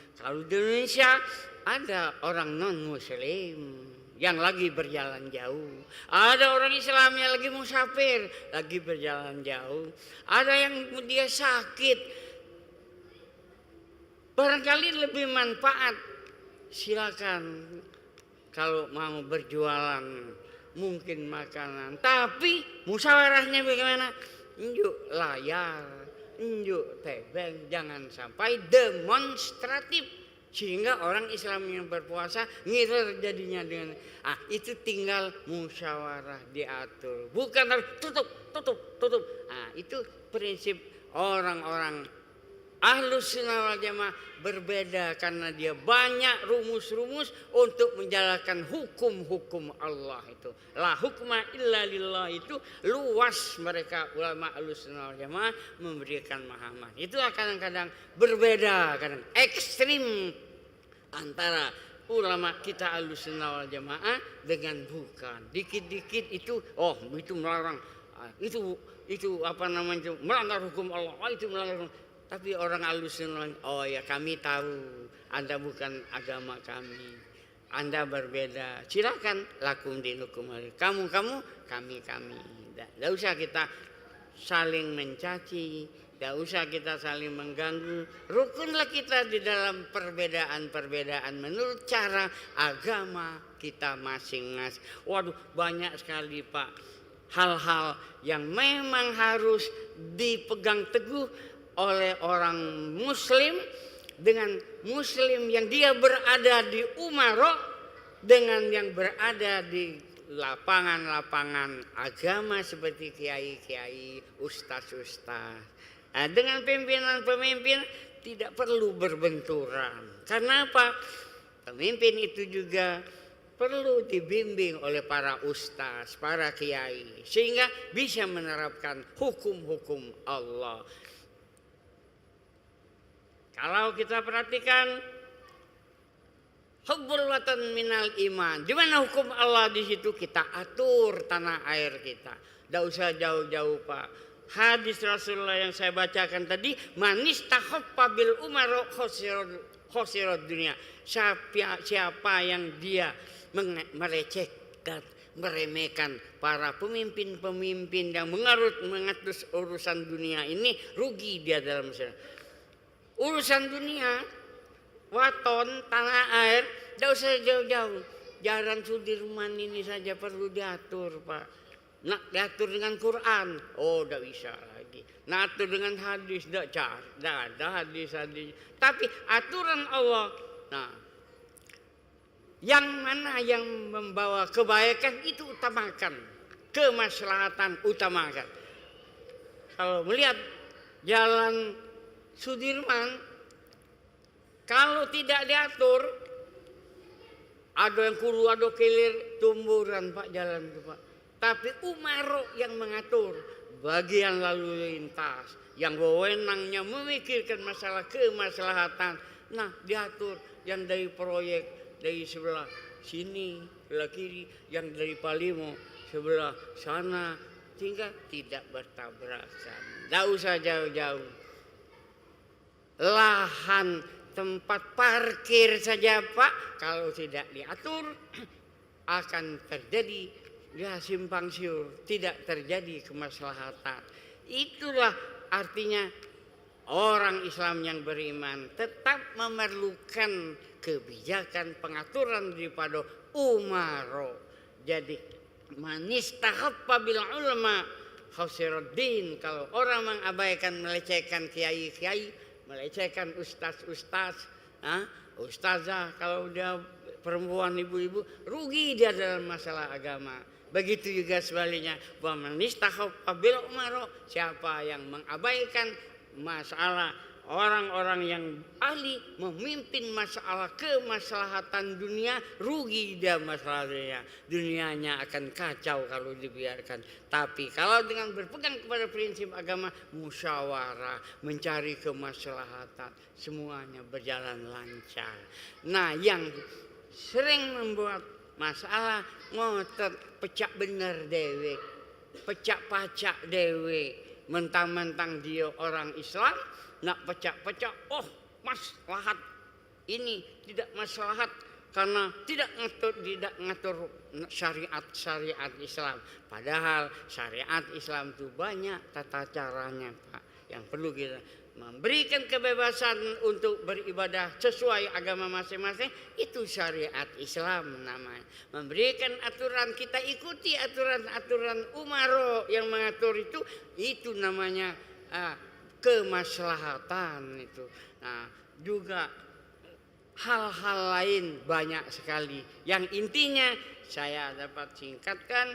Indonesia ada orang non Muslim yang lagi berjalan jauh. Ada orang Islam yang lagi musafir, lagi berjalan jauh. Ada yang dia sakit. Barangkali lebih manfaat. Silakan kalau mau berjualan mungkin makanan. Tapi musyawarahnya bagaimana? Injuk layar, injuk tebeng, jangan sampai demonstratif. Sehingga orang Islam yang berpuasa ngiler jadinya dengan itu tinggal musyawarah diatur. Bukan harus tutup. Itu prinsip orang-orang Ahlus Sunnah wal Jamaah berbeda karena dia banyak rumus-rumus untuk menjalankan hukum-hukum Allah itu. La hukma illa lillah itu luas mereka ulama Ahlus Sunnah wal Jamaah memberikan pemahaman. Itulah kadang-kadang berbeda, kadang ekstrim antara ulama kita Ahlus Sunnah wal Jamaah dengan bukan. Dikit-dikit itu itu melarang. Itu apa namanya? Melanggar hukum Allah. Itu melanggar hukum. Tapi orang Ahlus Sunnah, ya kami tahu Anda bukan agama kami. Anda berbeda, silakan lakum dinukum waliy. Kamu, kami. Tidak usah kita saling mencaci, tidak usah kita saling mengganggu. Rukunlah kita di dalam perbedaan-perbedaan menurut cara agama kita masing-masing. Waduh, banyak sekali Pak hal-hal yang memang harus dipegang teguh oleh orang muslim dengan muslim yang dia berada di umaro dengan yang berada di lapangan-lapangan agama seperti kiai-kiai, ustaz-ustaz. Nah, dengan pimpinan-pemimpin tidak perlu berbenturan. Karena apa? Pemimpin itu juga perlu dibimbing oleh para ustaz, para kiai, sehingga bisa menerapkan hukum-hukum Allah. Kalau kita perhatikan hubbul watan minal iman. Di mana hukum Allah di situ kita atur tanah air kita. Tidak usah jauh-jauh Pak. Hadis Rasulullah yang saya bacakan tadi, manis tahaffa bil umaro khosirod dunia. Siapa yang dia merecehkan, meremehkan para pemimpin-pemimpin yang mengatur urusan dunia ini, rugi dia dalam masyarakat. Urusan dunia, waton, tanah air, tidak usah jauh-jauh. Jalan Sudirman ini saja perlu diatur Pak. Nak diatur dengan Quran, oh tidak bisa lagi. Nak atur dengan hadis, tidak ada hadis-hadis. Tapi aturan Allah, nah, yang mana yang membawa kebaikan itu utamakan, kemaslahatan utamakan. Kalau melihat jalan Sudirman, kalau tidak diatur, ada yang kuru, ada kilir, tumburan Pak jalan itu Pak. Tapi umaro yang mengatur bagian lalu lintas, yang wewenangnya memikirkan masalah kemaslahatan. Nah, diatur yang dari proyek dari sebelah sini, sebelah kiri, yang dari Palimo sebelah sana, sehingga tidak bertabrakan. Tidak usah jauh-jauh. Lahan tempat parkir saja Pak, kalau tidak diatur akan terjadi simpang siur, tidak terjadi kemaslahatan. Itulah artinya orang Islam yang beriman tetap memerlukan kebijakan pengaturan daripada umaro. Jadi manis tahaffa bil ulama khosiruddin. Kalau orang mengabaikan, melecehkan kiai-kiai, melecehkan ustaz-ustaz, ustazah, kalau dia perempuan, ibu-ibu, rugi dia dalam masalah agama. Begitu juga sebaliknya, wa man istahaffa bil umaro, siapa yang mengabaikan masalah orang-orang yang ahli memimpin masalah kemaslahatan dunia, rugi dia masalahnya. Dunianya akan kacau kalau dibiarkan. Tapi kalau dengan berpegang kepada prinsip agama, musyawarah, mencari kemaslahatan, semuanya berjalan lancar. Nah, yang sering membuat masalah ngotot pecah bener dewe, pecah pacak dewe, mentang-mentang dia orang Islam, nak pecah-pecah, oh maslahat ini tidak maslahat karena tidak ngatur syariat Islam. Padahal syariat Islam itu banyak tata caranya Pak, yang perlu kita memberikan kebebasan untuk beribadah sesuai agama masing-masing, itu syariat Islam namanya. Memberikan aturan, kita ikuti aturan-aturan umaro yang mengatur itu namanya kemaslahatan itu. Nah, juga hal-hal lain banyak sekali. Yang intinya saya dapat singkatkan,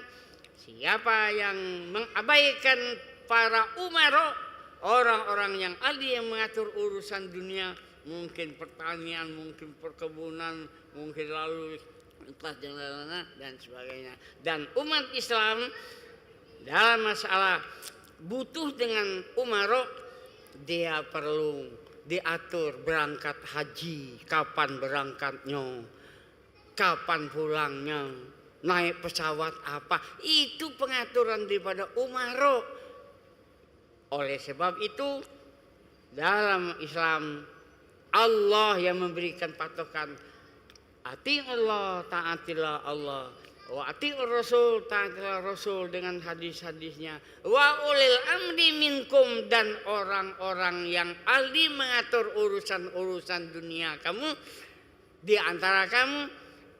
siapa yang mengabaikan para umaro, orang-orang yang ahli yang mengatur urusan dunia, mungkin pertanian, mungkin perkebunan, mungkin lalu entah dan sebagainya. Dan umat Islam dalam masalah butuh dengan umaro, dia perlu diatur berangkat haji, kapan berangkatnya, kapan pulangnya, naik pesawat apa, itu pengaturan daripada umaro. Oleh sebab itu dalam Islam Allah yang memberikan patokan atiullah, taatilah Allah, wa atiur rasul, taatilah rasul dengan hadis-hadisnya, wa ulil amri minkum, dan orang-orang yang ahli mengatur urusan-urusan dunia kamu, di antara kamu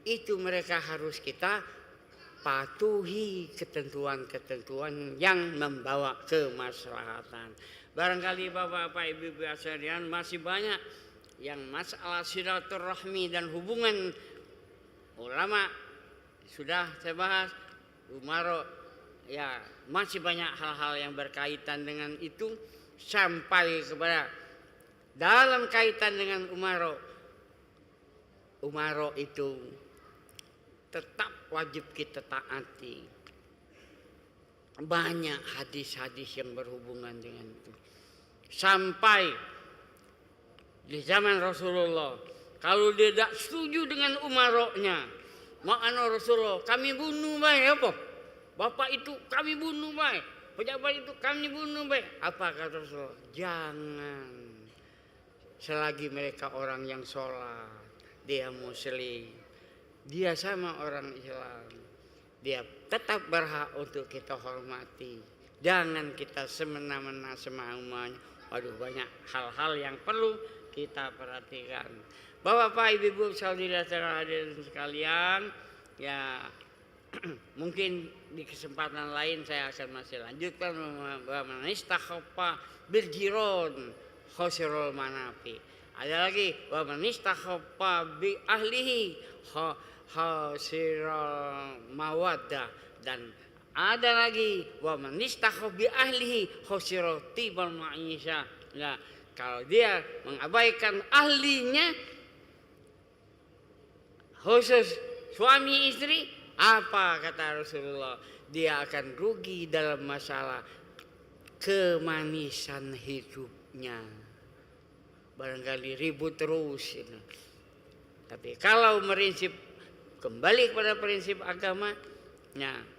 itu mereka harus kita patuhi ketentuan-ketentuan yang membawa kemaslahatan. Barangkali Bapak-bapak, Ibu-ibu sekalian masih banyak yang masalah silaturahmi dan hubungan ulama sudah saya bahas, umaro, ya masih banyak hal-hal yang berkaitan dengan itu, sampai kepada dalam kaitan dengan umaro itu tetap wajib kita taati. Banyak hadis-hadis yang berhubungan dengan itu. Sampai di zaman Rasulullah, kalau dia tidak setuju dengan umaroknya, makna Rasulullah, kami bunuh baik apa? Bapak itu kami bunuh baik, pejabat itu kami bunuh baik. Apa kata Rasulullah? Jangan, selagi mereka orang yang sholat, dia muslim, dia sama orang Islam, dia tetap berhak untuk kita hormati. Jangan kita semena-mena semau-maunya. Waduh, banyak hal-hal yang perlu kita perhatikan. Bapak, Ibu, saudara-saudara sekalian, ya mungkin di kesempatan lain saya akan masih lanjutkan bahwa manistakhaffa bil jiron khosirul manafi. Ada lagi bahwa manistakhaffa bi ahlihi khosirul mawaddah, dan ada lagi wa manistakhaf bi ahlihi khosirul tibal ma'isha. Nah, kalau dia mengabaikan ahlinya, khusus suami istri, apa kata Rasulullah? Dia akan rugi dalam masalah kemanisan hidupnya. Barangkali ribut terus. Tapi kalau prinsip, kembali kepada prinsip agama, nah,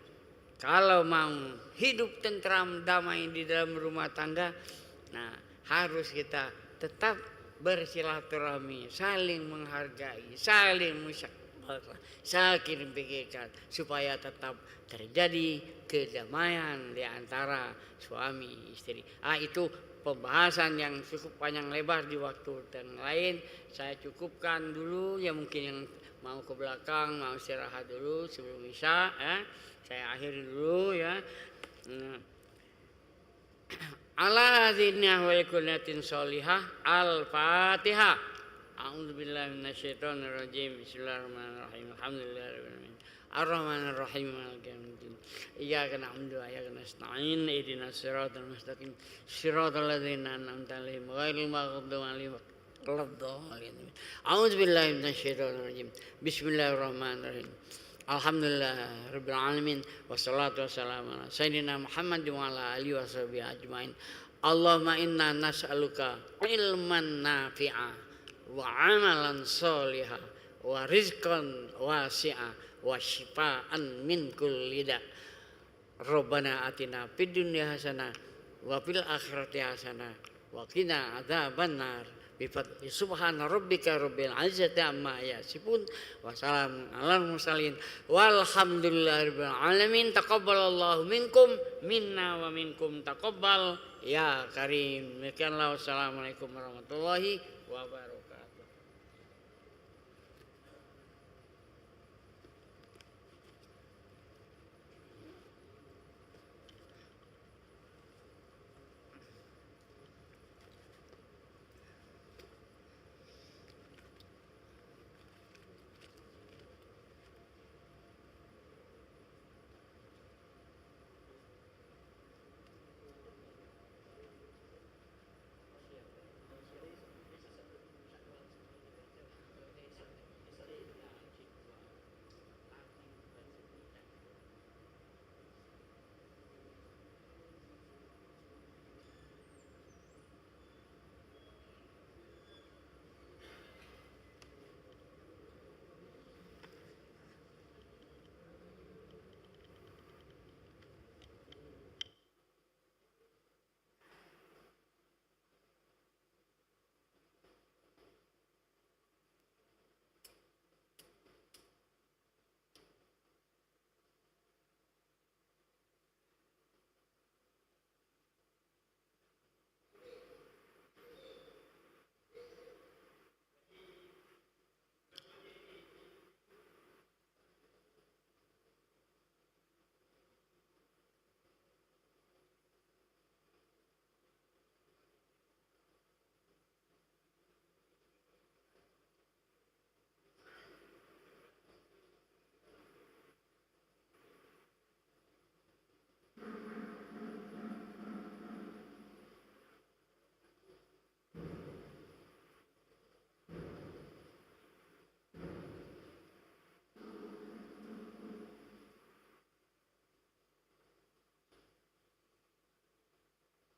kalau mau hidup tentram damai di dalam rumah tangga, nah harus kita tetap bersilaturahmi, saling menghargai, saling musyawarah, saling pikirkan supaya tetap terjadi kedamaian di antara suami istri. Itu pembahasan yang cukup panjang lebar di waktu yang lain. Saya cukupkan dulu, ya mungkin yang mau ke belakang, mau istirahat dulu sebelum isya, saya akhiri dulu ya. Ala hadzinah wal kunatin sholihah. Al-Fatihah. A'udzubillahi minasyaitonir rajim. Bismillahirrahmanirrahim. Alhamdulillahirabbil alamin. Ar-Rahmanir Rahim. Maliki yaumiddin. Iyyaka na'budu wa iyyaka nasta'in. Ihdinas siratal mustaqim. Siratal ladzina an'amta 'alaihim ghairil maghdubi 'alaihim waladdallin. A'udzubillahi minasyaitonir rajim. Bismillahirrahmanirrahim. Alhamdulillah rabbil alamin, wassalatu wassalamu ala sayyidina Muhammad wa ala alihi washabihi ajmain. Allahumma inna nas'aluka ilman nafi'a wa amalan sholiha wa rizqan wasi'a wa shifaan min kulli da. Rabbana atina fid dunya hasanah wa fil akhirati hasanah wa qina adzabannar. Subhana rabbika rabbil izzati amma yasifun wa salamun alal mursalin walhamdulillahirabbil alamin. Taqabbalallahu minkum minna wa minkum taqabbal ya karim. Demikianlah, wassalamualaikum warahmatullahi wabarakatuh.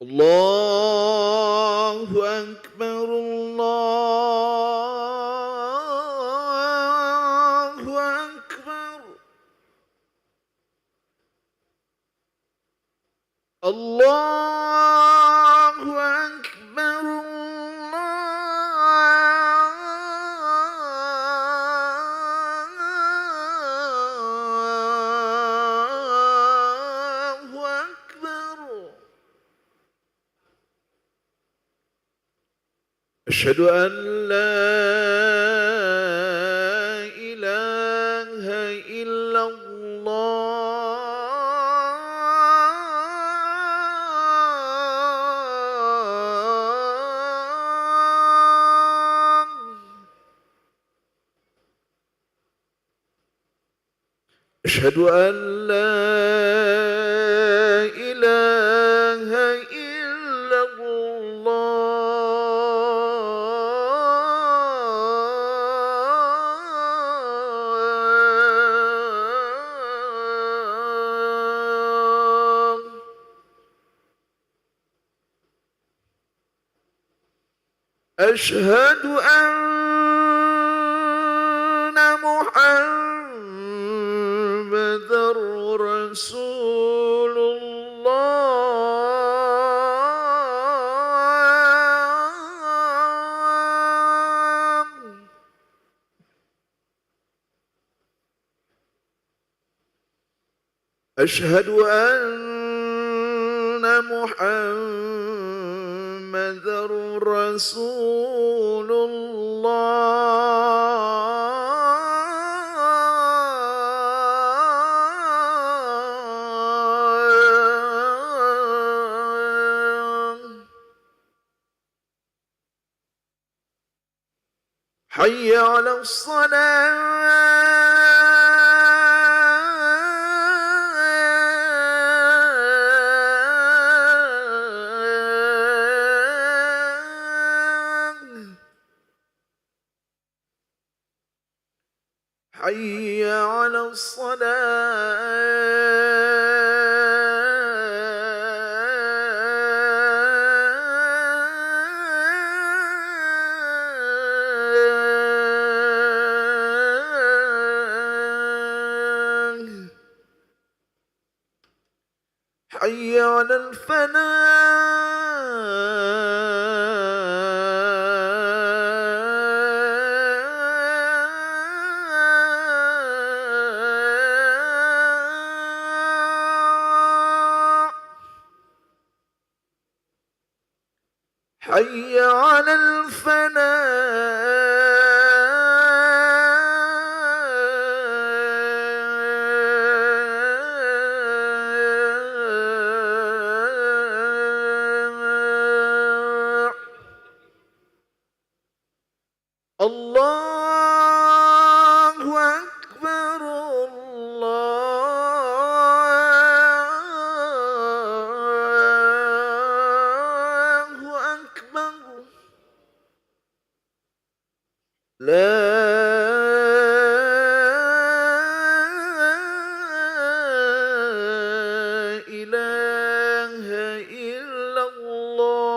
الله أكبر الله أكبر الله أكبر الله أكبر أشهد أن لا إله إلا الله أشهد أن لا إله إلا الله أشهد أن محمدًا رسول الله أشهد أن محمدًا رسول الله حي على الصلاة حي على الصلاة حي على الفلاح حي على الفلاح الله أكبر الله أكبر لا إله إلا الله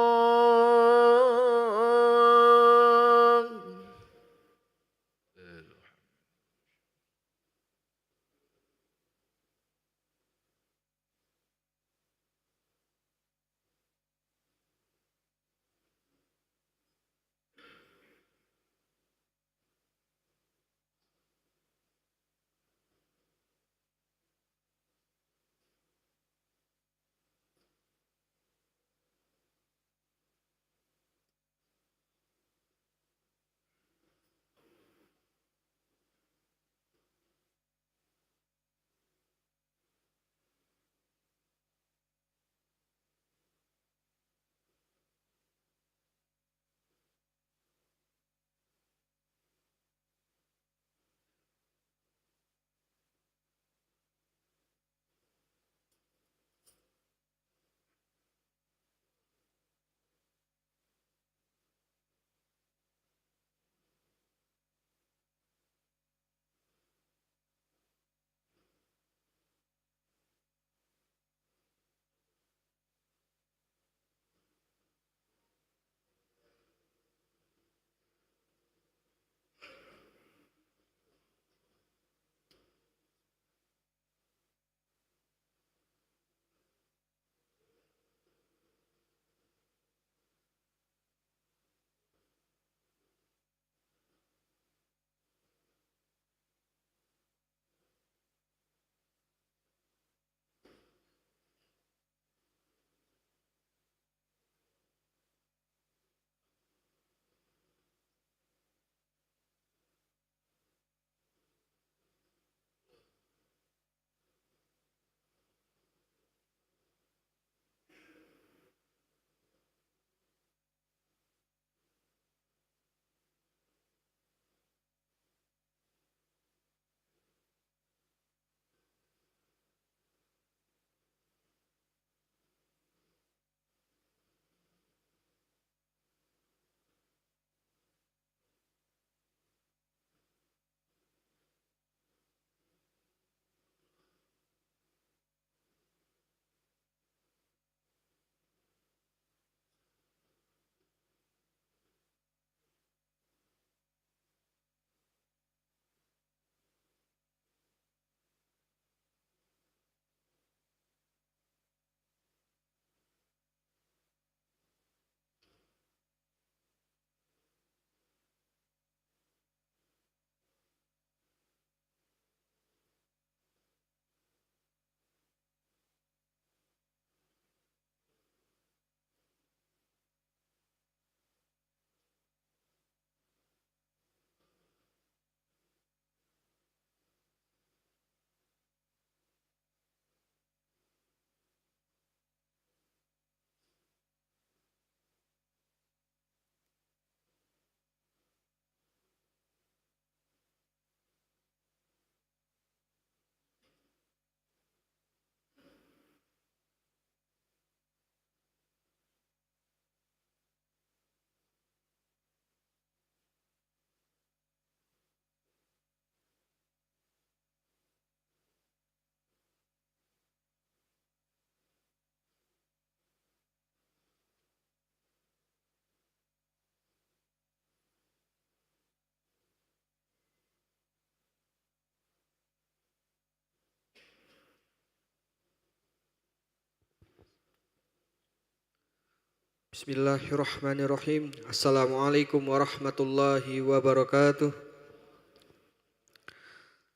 Bismillahirrahmanirrahim. Assalamualaikum warahmatullahi wabarakatuh.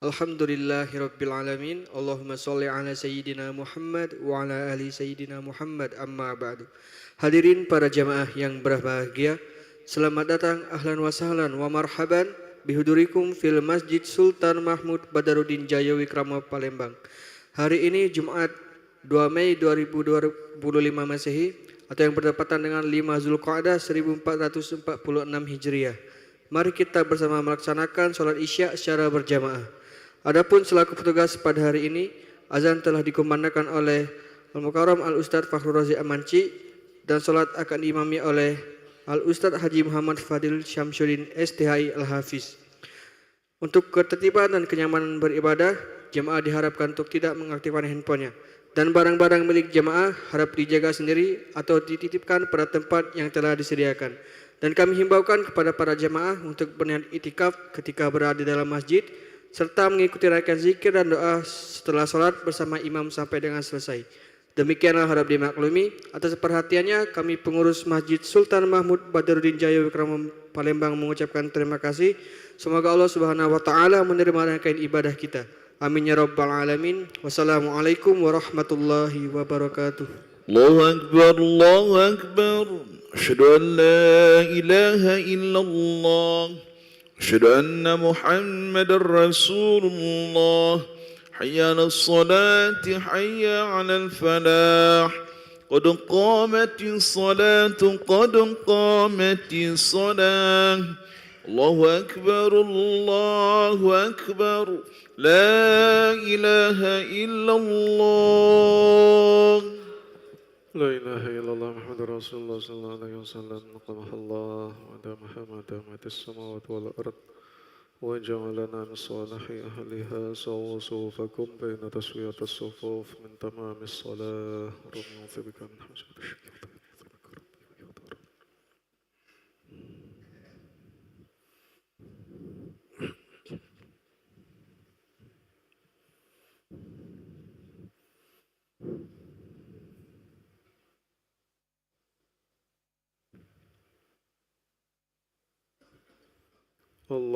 Alhamdulillahirabbil alamin. Allahumma sholli ala sayyidina Muhammad wa ala ali sayyidina Muhammad, amma ba'du. Hadirin para jamaah yang berbahagia, selamat datang, ahlan wa sahlan wa marhaban bihudurikum fil Masjid Sultan Mahmud Badaruddin Jaya Wikrama Palembang. Hari ini Jumat 2 Mei 2025 Masehi atau yang berdepatan dengan 5 Zulqa'dah 1446 Hijriah. Mari kita bersama melaksanakan sholat Isya secara berjamaah. Adapun selaku petugas pada hari ini, azan telah dikumandangkan oleh Al-Mukarram Al-Ustadz Fakhrul Razi Amanci dan sholat akan diimami oleh Al-Ustadz Haji Muhammad Fadil Syamsuddin STHI Al-Hafiz. Untuk ketertiban dan kenyamanan beribadah, jemaah diharapkan untuk tidak mengaktifkan handphonenya. Dan barang-barang milik jemaah harap dijaga sendiri atau dititipkan pada tempat yang telah disediakan. Dan kami himbaukan kepada para jemaah untuk berniat itikaf ketika berada di dalam masjid, serta mengikuti rangkaian zikir dan doa setelah sholat bersama imam sampai dengan selesai. Demikianlah harap dimaklumi. Atas perhatiannya kami pengurus Masjid Sultan Mahmud Badaruddin Jaya Wikrama Palembang mengucapkan terima kasih. Semoga Allah Subhanahu wa taala menerima rangkaian ibadah kita. Amin ya rabbal alamin. Wassalamualaikum warahmatullahi wabarakatuh. Allahu Akbar, Allahu Akbar. Asyhadu an la ilaha illallah. Asyhadu anna Muhammadar Rasulullah. Hayya 'alas salati, hayya 'alal falah. Qad qamatis salatu, qad qamatis salah. Allahu Akbar, Allahu Akbar. La ilaha illallah. لا إله إلا الله محمد رسول الله صلى الله عليه وسلم. نقمح الله ودامها ما دامت السماوات والأرض وجعلنا من صالح أهلها. سووا صفوفكم بين تسوية الصفوف من تمام الصلاة. رب يعوذ بك من همزات الشياطين. الله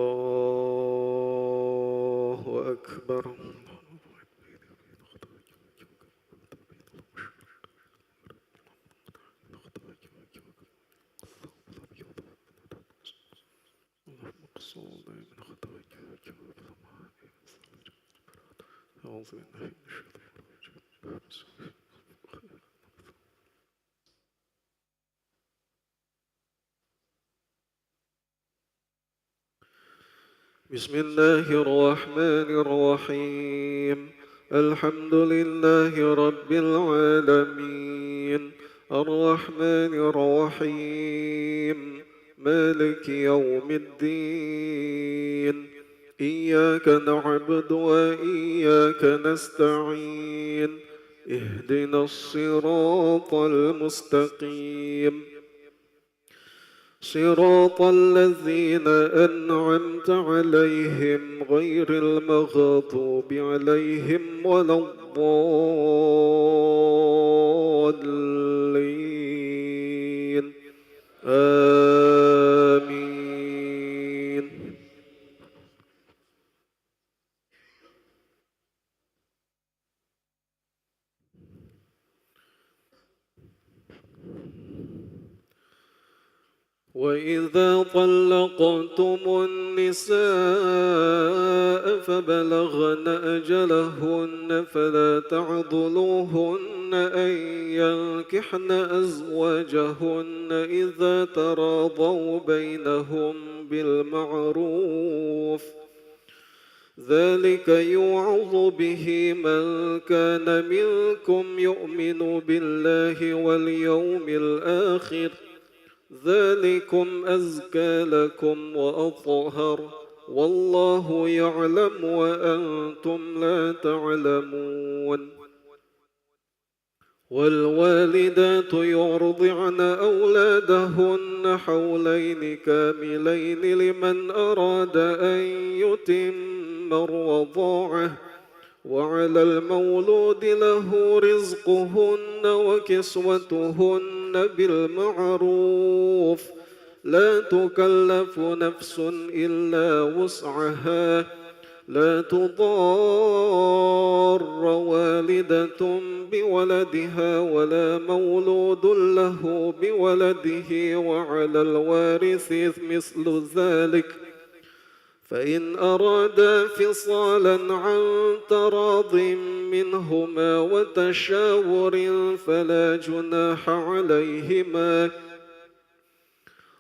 أكبر. أعوذ بالله من الشيطان الرجيم. بسم الله الرحمن الرحيم. الحمد لله رب العالمين الرحمن الرحيم مالك يوم الدين. إياك نعبد وإياك نستعين. اهدنا الصراط المستقيم صراط الذين أنعمت عليهم غير المغضوب عليهم ولا الضالين. آمين. وإذا طلقتم النساء فبلغن أجلهن فلا تعضلوهن أن ينكحن أزواجهن إذا تراضوا بينهم بالمعروف. ذلك يوعظ به من كان منكم يؤمن بالله واليوم الآخر. ذلكم أزكى لكم وأطهر والله يعلم وأنتم لا تعلمون. والوالدات يرضعن أولادهن حولين كاملين لمن أراد أن يتم الرضاعة. وعلى المولود له رزقهن وكسوتهن بالمعروف لا تكلف نفس إلا وسعها لا تضار والدة بولدها ولا مولود له بولده وعلى الوارث مثل ذلك فإن أرادا فصالا عن تراض منهما وتشاور فلا جناح عليهما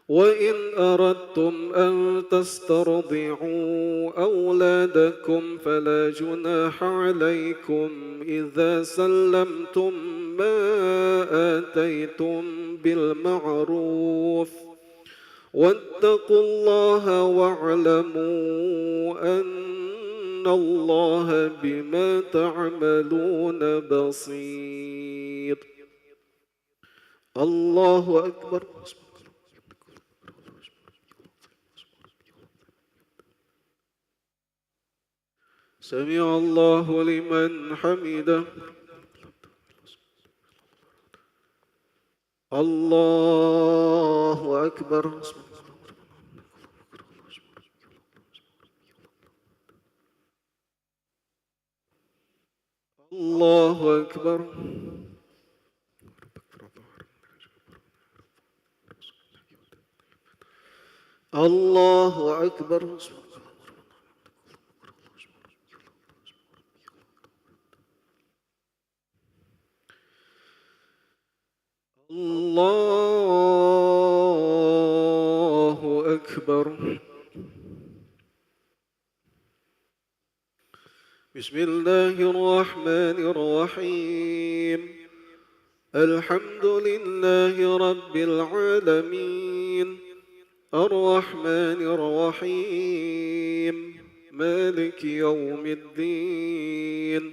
وإن أردتم أن تسترضعوا أولادكم فلا جناح عليكم إذا سلمتم ما آتيتم بالمعروف واتقوا الله واعلموا أن الله بما تعملون بصير. الله أكبر. سمع الله لمن حمده. الله أكبر. الله أكبر. الله أكبر. الله أكبر. بسم الله الرحمن الرحيم الحمد لله رب العالمين الرحمن الرحيم مالك يوم الدين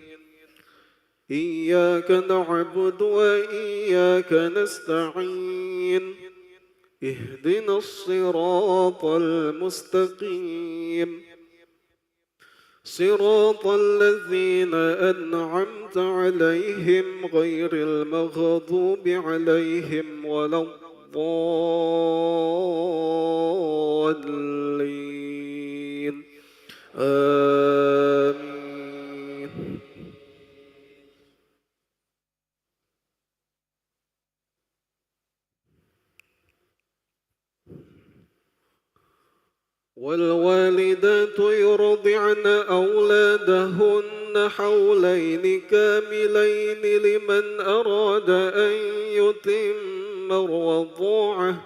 إياك نعبد وإياك نستعين اهدنا الصراط المستقيم صراط الذين أنعمت عليهم غير المغضوب عليهم ولا الضالين آمين. والوالدات يرضعن أولادهن حولين كاملين لمن أراد أن يتم الرضاعة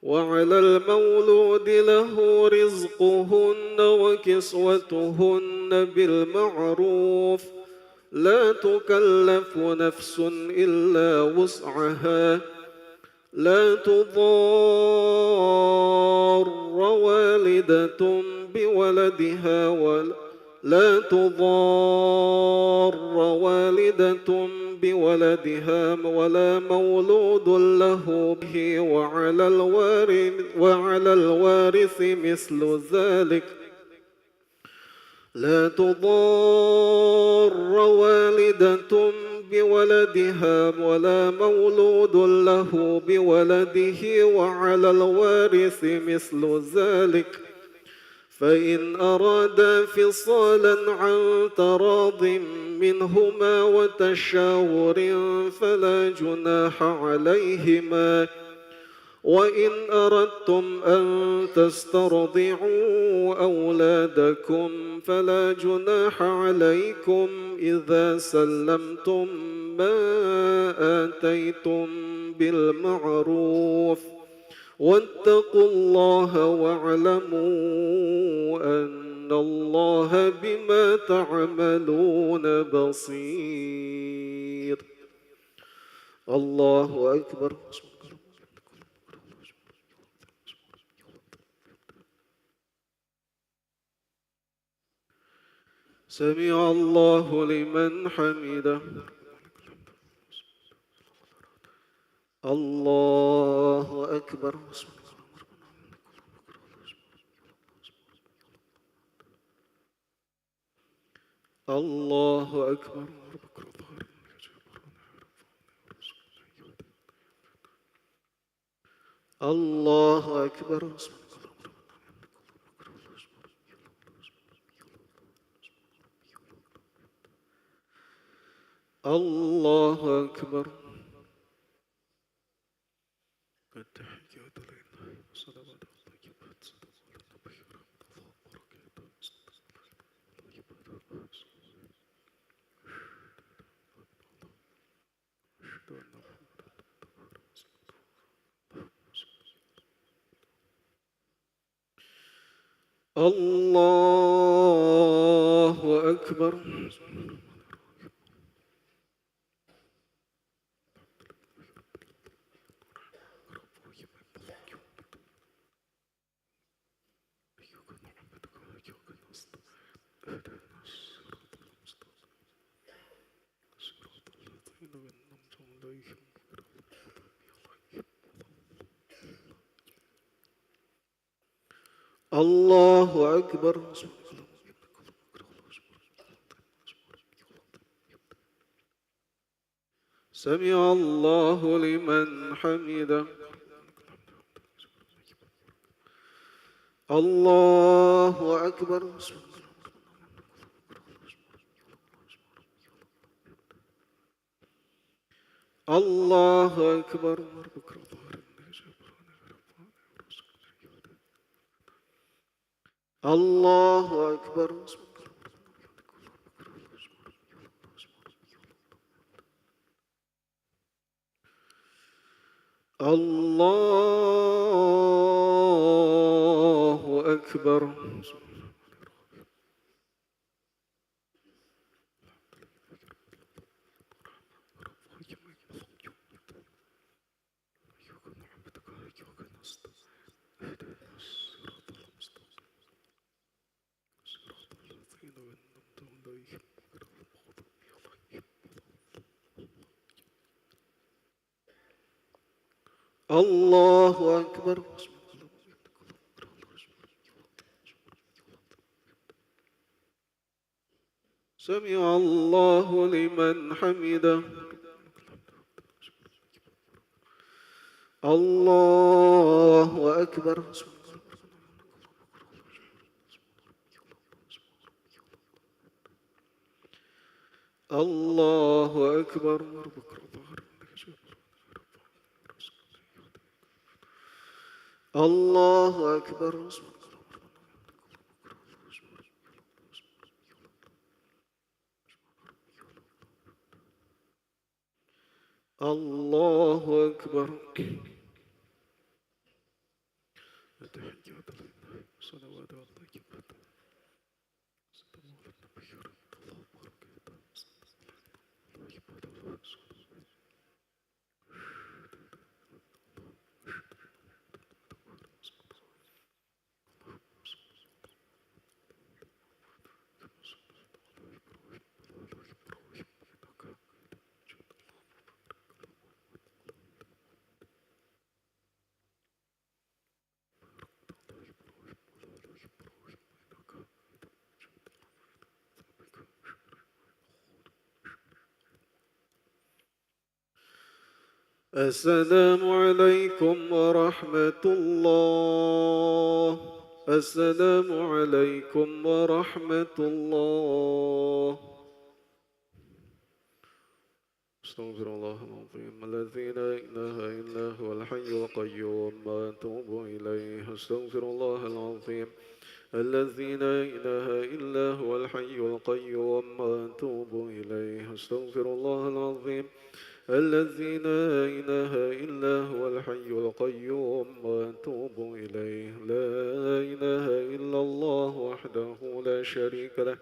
وعلى المولود له رزقهن وكسوتهن بالمعروف لا تكلف نفس إلا وسعها لا تضار والدة بولدها ولا مولود له به وعلى الوارث مثل ذلك لا تضار والدة بولدها ولا مولود له بولده وعلى الوارث مثل ذلك فإن أرادا فصالا عن تراض منهما وتشاور فلا جناح عليهما وإن أردتم أن تسترضعوا أولادكم فلا جناح عليكم إذا سلمتم ما آتيتم بالمعروف واتقوا الله واعلموا أن الله بما تعملون بصير. الله أكبر. سمع الله لمن حمده. الله أكبر. الله أكبر. الله أكبر. الله أكبر. التحيات لله والصلوات والطيبات. الله أكبر. الله أكبر. سمع الله لمن حمده. الله أكبر. الله أكبر. الله أكبر. الله أكبر. الله أكبر. سمع الله لمن حمده. الله أكبر. الله أكبر. الله أكبر. الله أكبر. التحيات لله والصلوات والطيبات. السلام عليكم ورحمة الله. السلام عليكم ورحمة الله. أستغفر الله العظيم الذي لا إله إلا هو الحي القيوم وأتوب إليه. أستغفر الله العظيم الذي لا إله إلا هو الحي القيوم وأتوب إليه. أستغفر الله العظيم الذي لا إله إلا هو الحي القيوم وأتوب إليه. لا إله إلا الله وحده لا شريك له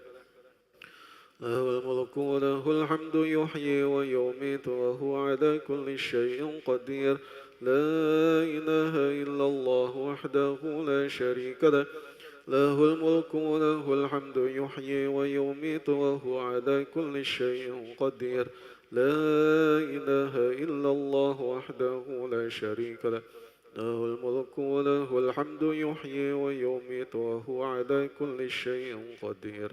له الملك وله الحمد يحيي ويميت وهو على كل شيء قدير. لا إله إلا الله وحده لا شريك له له الملك وله الحمد يحيي ويميت وهو على كل شيء قدير. لا إله إلا الله وحده لا شريك له له الملك وله الحمد يحيي ويميت وهو على كل شيء قدير.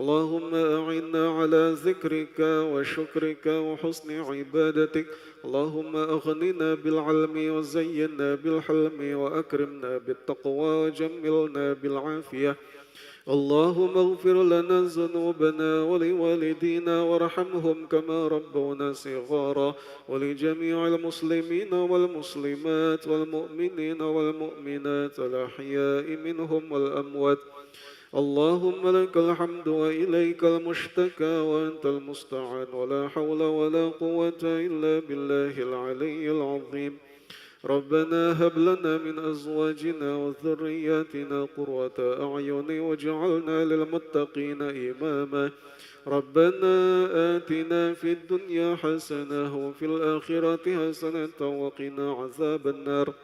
اللهم أعنا على ذكرك وشكرك وحسن عبادتك. اللهم أغننا بالعلم وزينا بالحلم وأكرمنا بالتقوى وجملنا بالعافية. اللهم اغفر لنا ذنوبنا ولوالدينا وارحمهم كما ربونا صغارا، ولجميع المسلمين والمسلمات والمؤمنين والمؤمنات الأحياء منهم والأموات. اللهم لك الحمد وإليك المشتكى وأنت المستعان، ولا حول ولا قوة إلا بالله العلي العظيم. ربنا هب لنا من أزواجنا وذرياتنا قرة أعين واجعلنا للمتقين إماما. ربنا آتنا في الدنيا حسنة وفي الآخرة حسنة وقنا عذاب النار.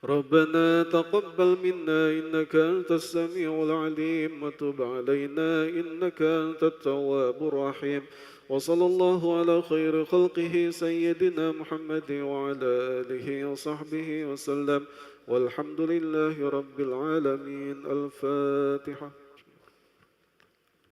ربنا تقبل منا إنك أنت السميع العليم وتب علينا إنك أنت التواب الرحيم. وصلى الله على خير خلقه سيدنا محمد وعلى آله وصحبه وسلم، والحمد لله رب العالمين. الفاتحة.